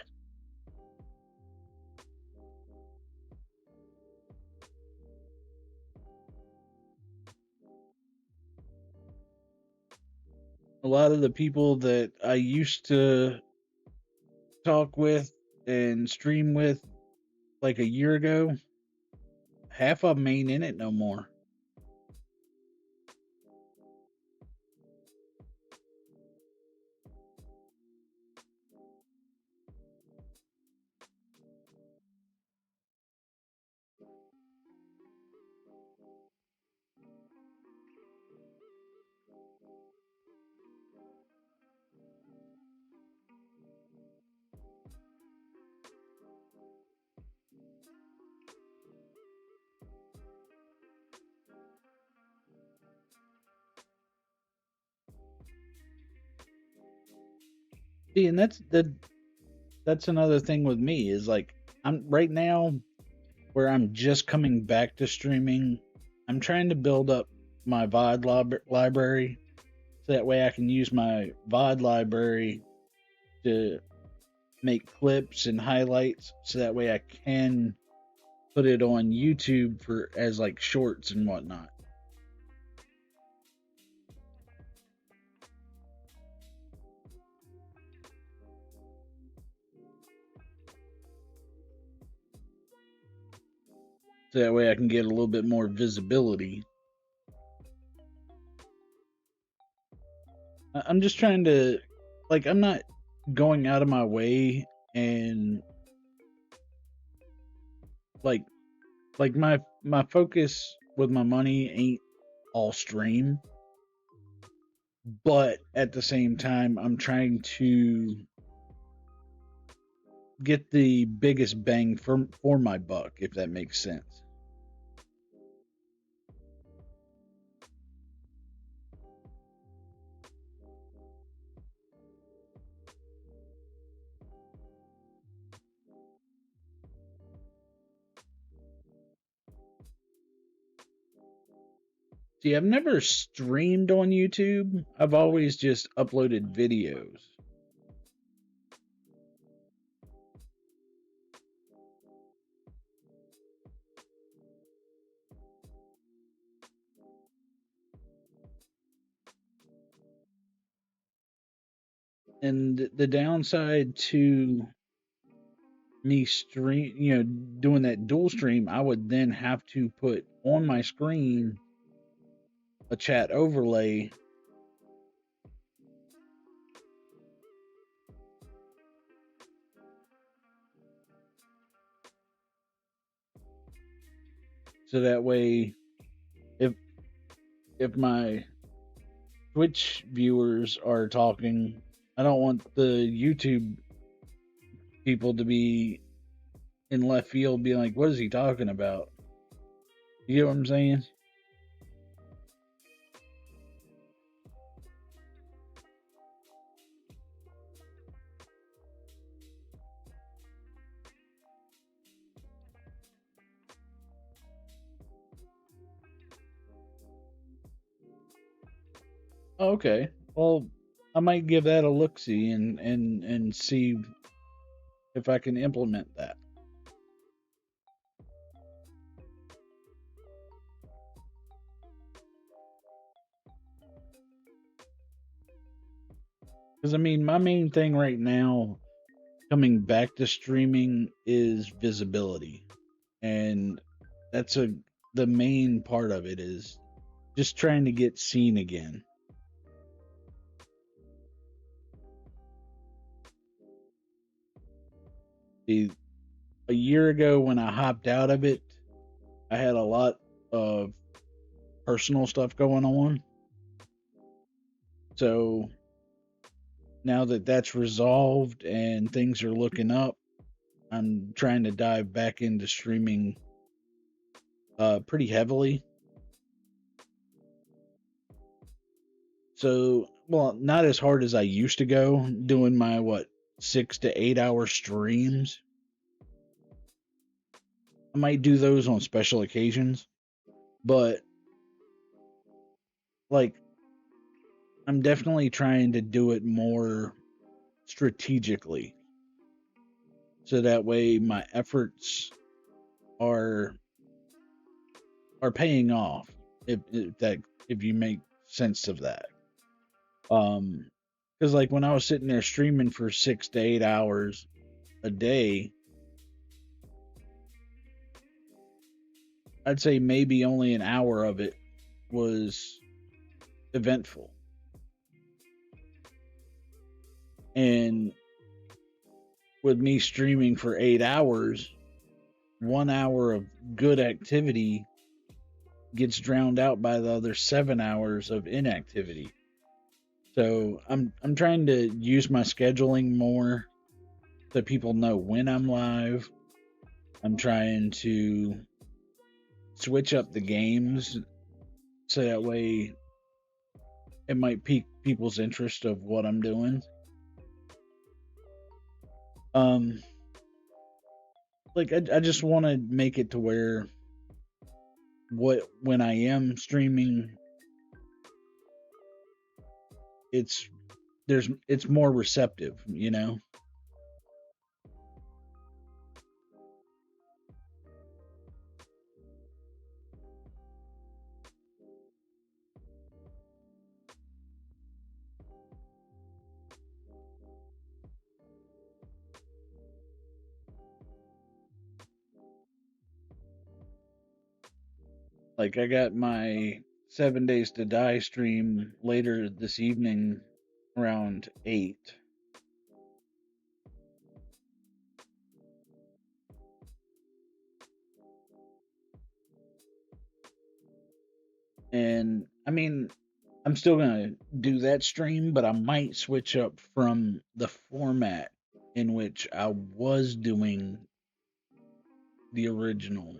lot of the people that I used to talk with and stream with like a year ago, half of them ain't in it no more. See, and that's another thing with me is like I'm right now where I'm just coming back to streaming. I'm trying to build up my VOD library so that way I can use my VOD library to make clips and highlights so that way I can put it on YouTube for as like shorts and whatnot. So that way I can get a little bit more visibility. I'm just trying to, like, I'm not going out of my way and like my focus with my money ain't all stream, but at the same time I'm trying to get the biggest bang for my buck, if that makes sense. See, I've never streamed on YouTube. I've always just uploaded videos. And the downside to me doing that dual stream, I would then have to put on my screen a chat overlay so that way if my Twitch viewers are talking, I don't want the YouTube people to be in left field being like, what is he talking about? You get what I'm saying? Okay. Well, I might give that a look-see and see if I can implement that. Because, I mean, my main thing right now coming back to streaming is visibility. And that's the main part of it is just trying to get seen again. A year ago when I hopped out of it, I had a lot of personal stuff going on. So now that that's resolved and things are looking up, I'm trying to dive back into streaming pretty heavily. So, well, not as hard as I used to go, doing my 6 to 8 hour streams. I might do those on special occasions, but like I'm definitely trying to do it more strategically. So that way my efforts are paying off, if you make sense of that. Because like when I was sitting there streaming for 6 to 8 hours a day, I'd say maybe only an hour of it was eventful. And with me streaming for 8 hours, 1 hour of good activity gets drowned out by the other 7 hours of inactivity. So I'm trying to use my scheduling more so people know when I'm live. I'm trying to switch up the games so that way it might pique people's interest of what I'm doing. Like I just want to make it to where when I am streaming, it's more receptive, you know? Like I got my 7 Days to Die stream later this evening around 8. And I mean, I'm still going to do that stream, but I might switch up from the format in which I was doing the original.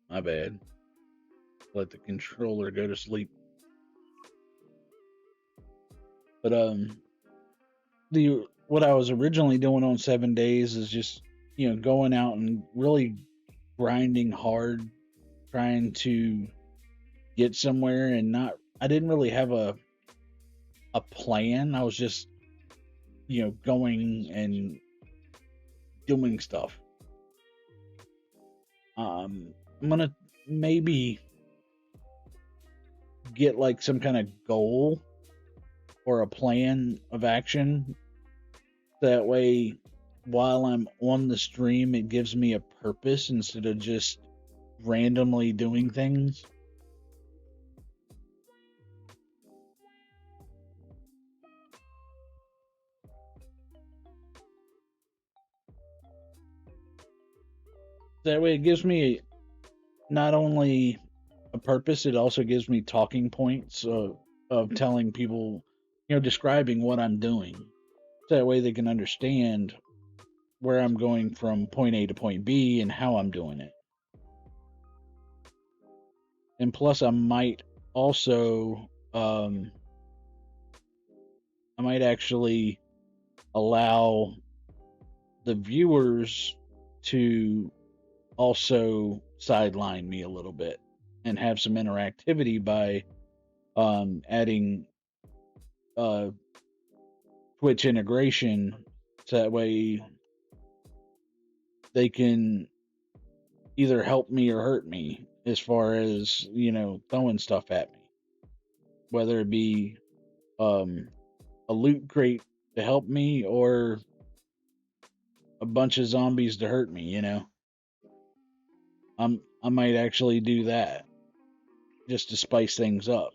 My bad. Let the controller go to sleep. But what I was originally doing on 7 days is just, going out and really grinding hard, trying to get somewhere, and I didn't really have a plan. I was just, going and doing stuff. I'm gonna maybe get like some kind of goal or a plan of action. That way, while I'm on the stream, it gives me a purpose instead of just randomly doing things. That way, it gives me not only a purpose, it also gives me talking points of telling people, describing what I'm doing. So that way they can understand where I'm going from point A to point B and how I'm doing it. And plus, I might also, I might actually allow the viewers to also sideline me a little bit and have some interactivity by adding Twitch integration, so that way they can either help me or hurt me as far as, throwing stuff at me, whether it be a loot crate to help me or a bunch of zombies to hurt me. I might actually do that just to spice things up.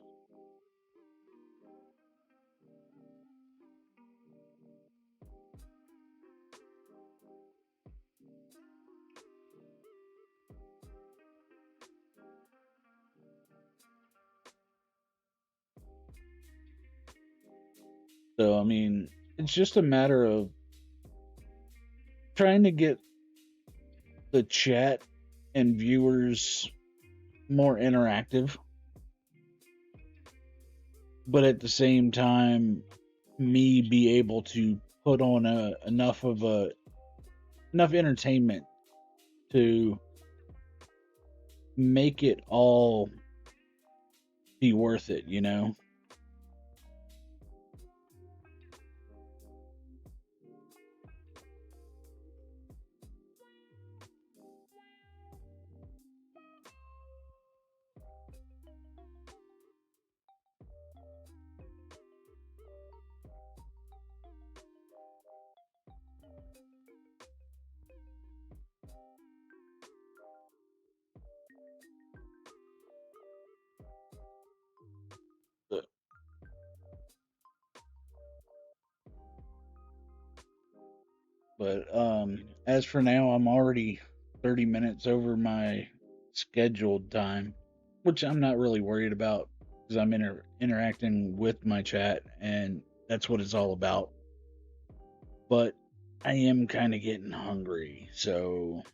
So, I mean, it's just a matter of trying to get the chat and viewers more interactive, but at the same time, me be able to put on enough entertainment to make it all be worth it, But as for now, I'm already 30 minutes over my scheduled time, which I'm not really worried about because I'm interacting with my chat and that's what it's all about. But I am kind of getting hungry, so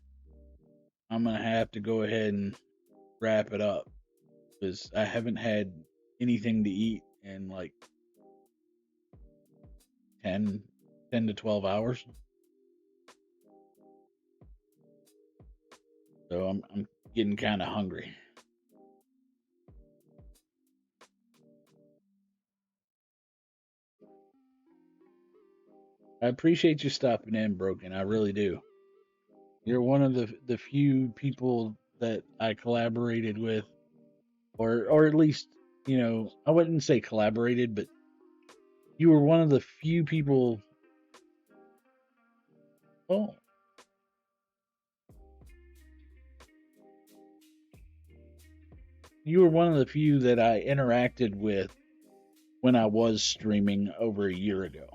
I'm going to have to go ahead and wrap it up because I haven't had anything to eat in like 10 to 12 hours. So I'm getting kind of hungry. I appreciate you stopping in, Broken. I really do. You're one of the few people that I collaborated with, or at least, I wouldn't say collaborated, but you were one of the few people. Oh, you were one of the few that I interacted with when I was streaming over a year ago.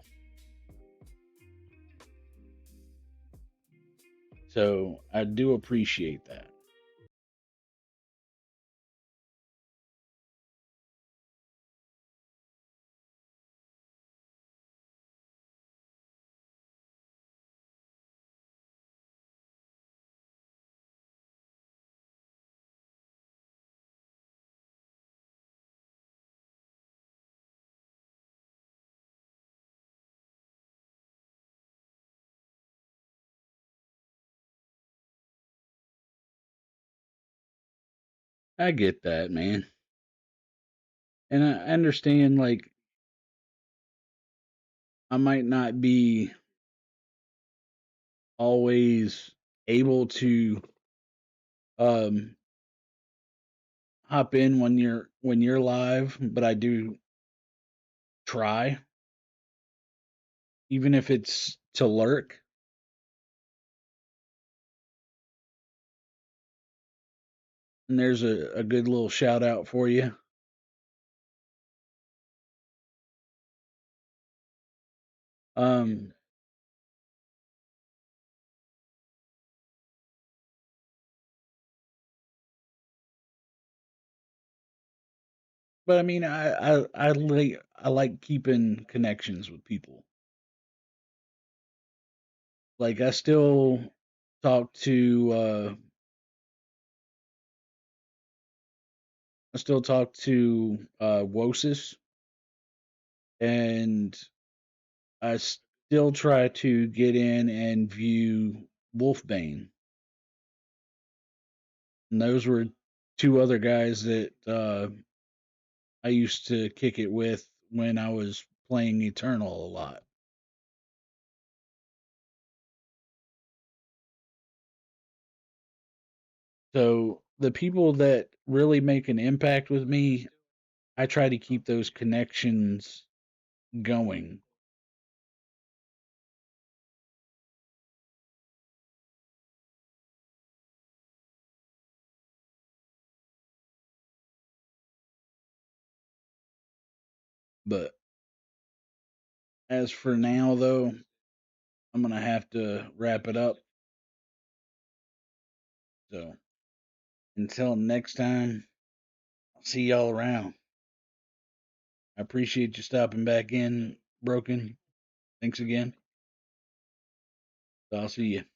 So I do appreciate that. I get that, man. And I understand, like, I might not be always able to hop in when you're live, but I do try, even if it's to lurk. And there's a good little shout out for you. Um, but I mean, I like keeping connections with people. Like I still talk to Wosis, and I still try to get in and view Wolfbane. And those were two other guys that I used to kick it with when I was playing Eternal a lot. So the people that really make an impact with me, I try to keep those connections going. But as for now, though, I'm going to have to wrap it up. So until next time, I'll see y'all around. I appreciate you stopping back in, Broken. Thanks again. So I'll see you.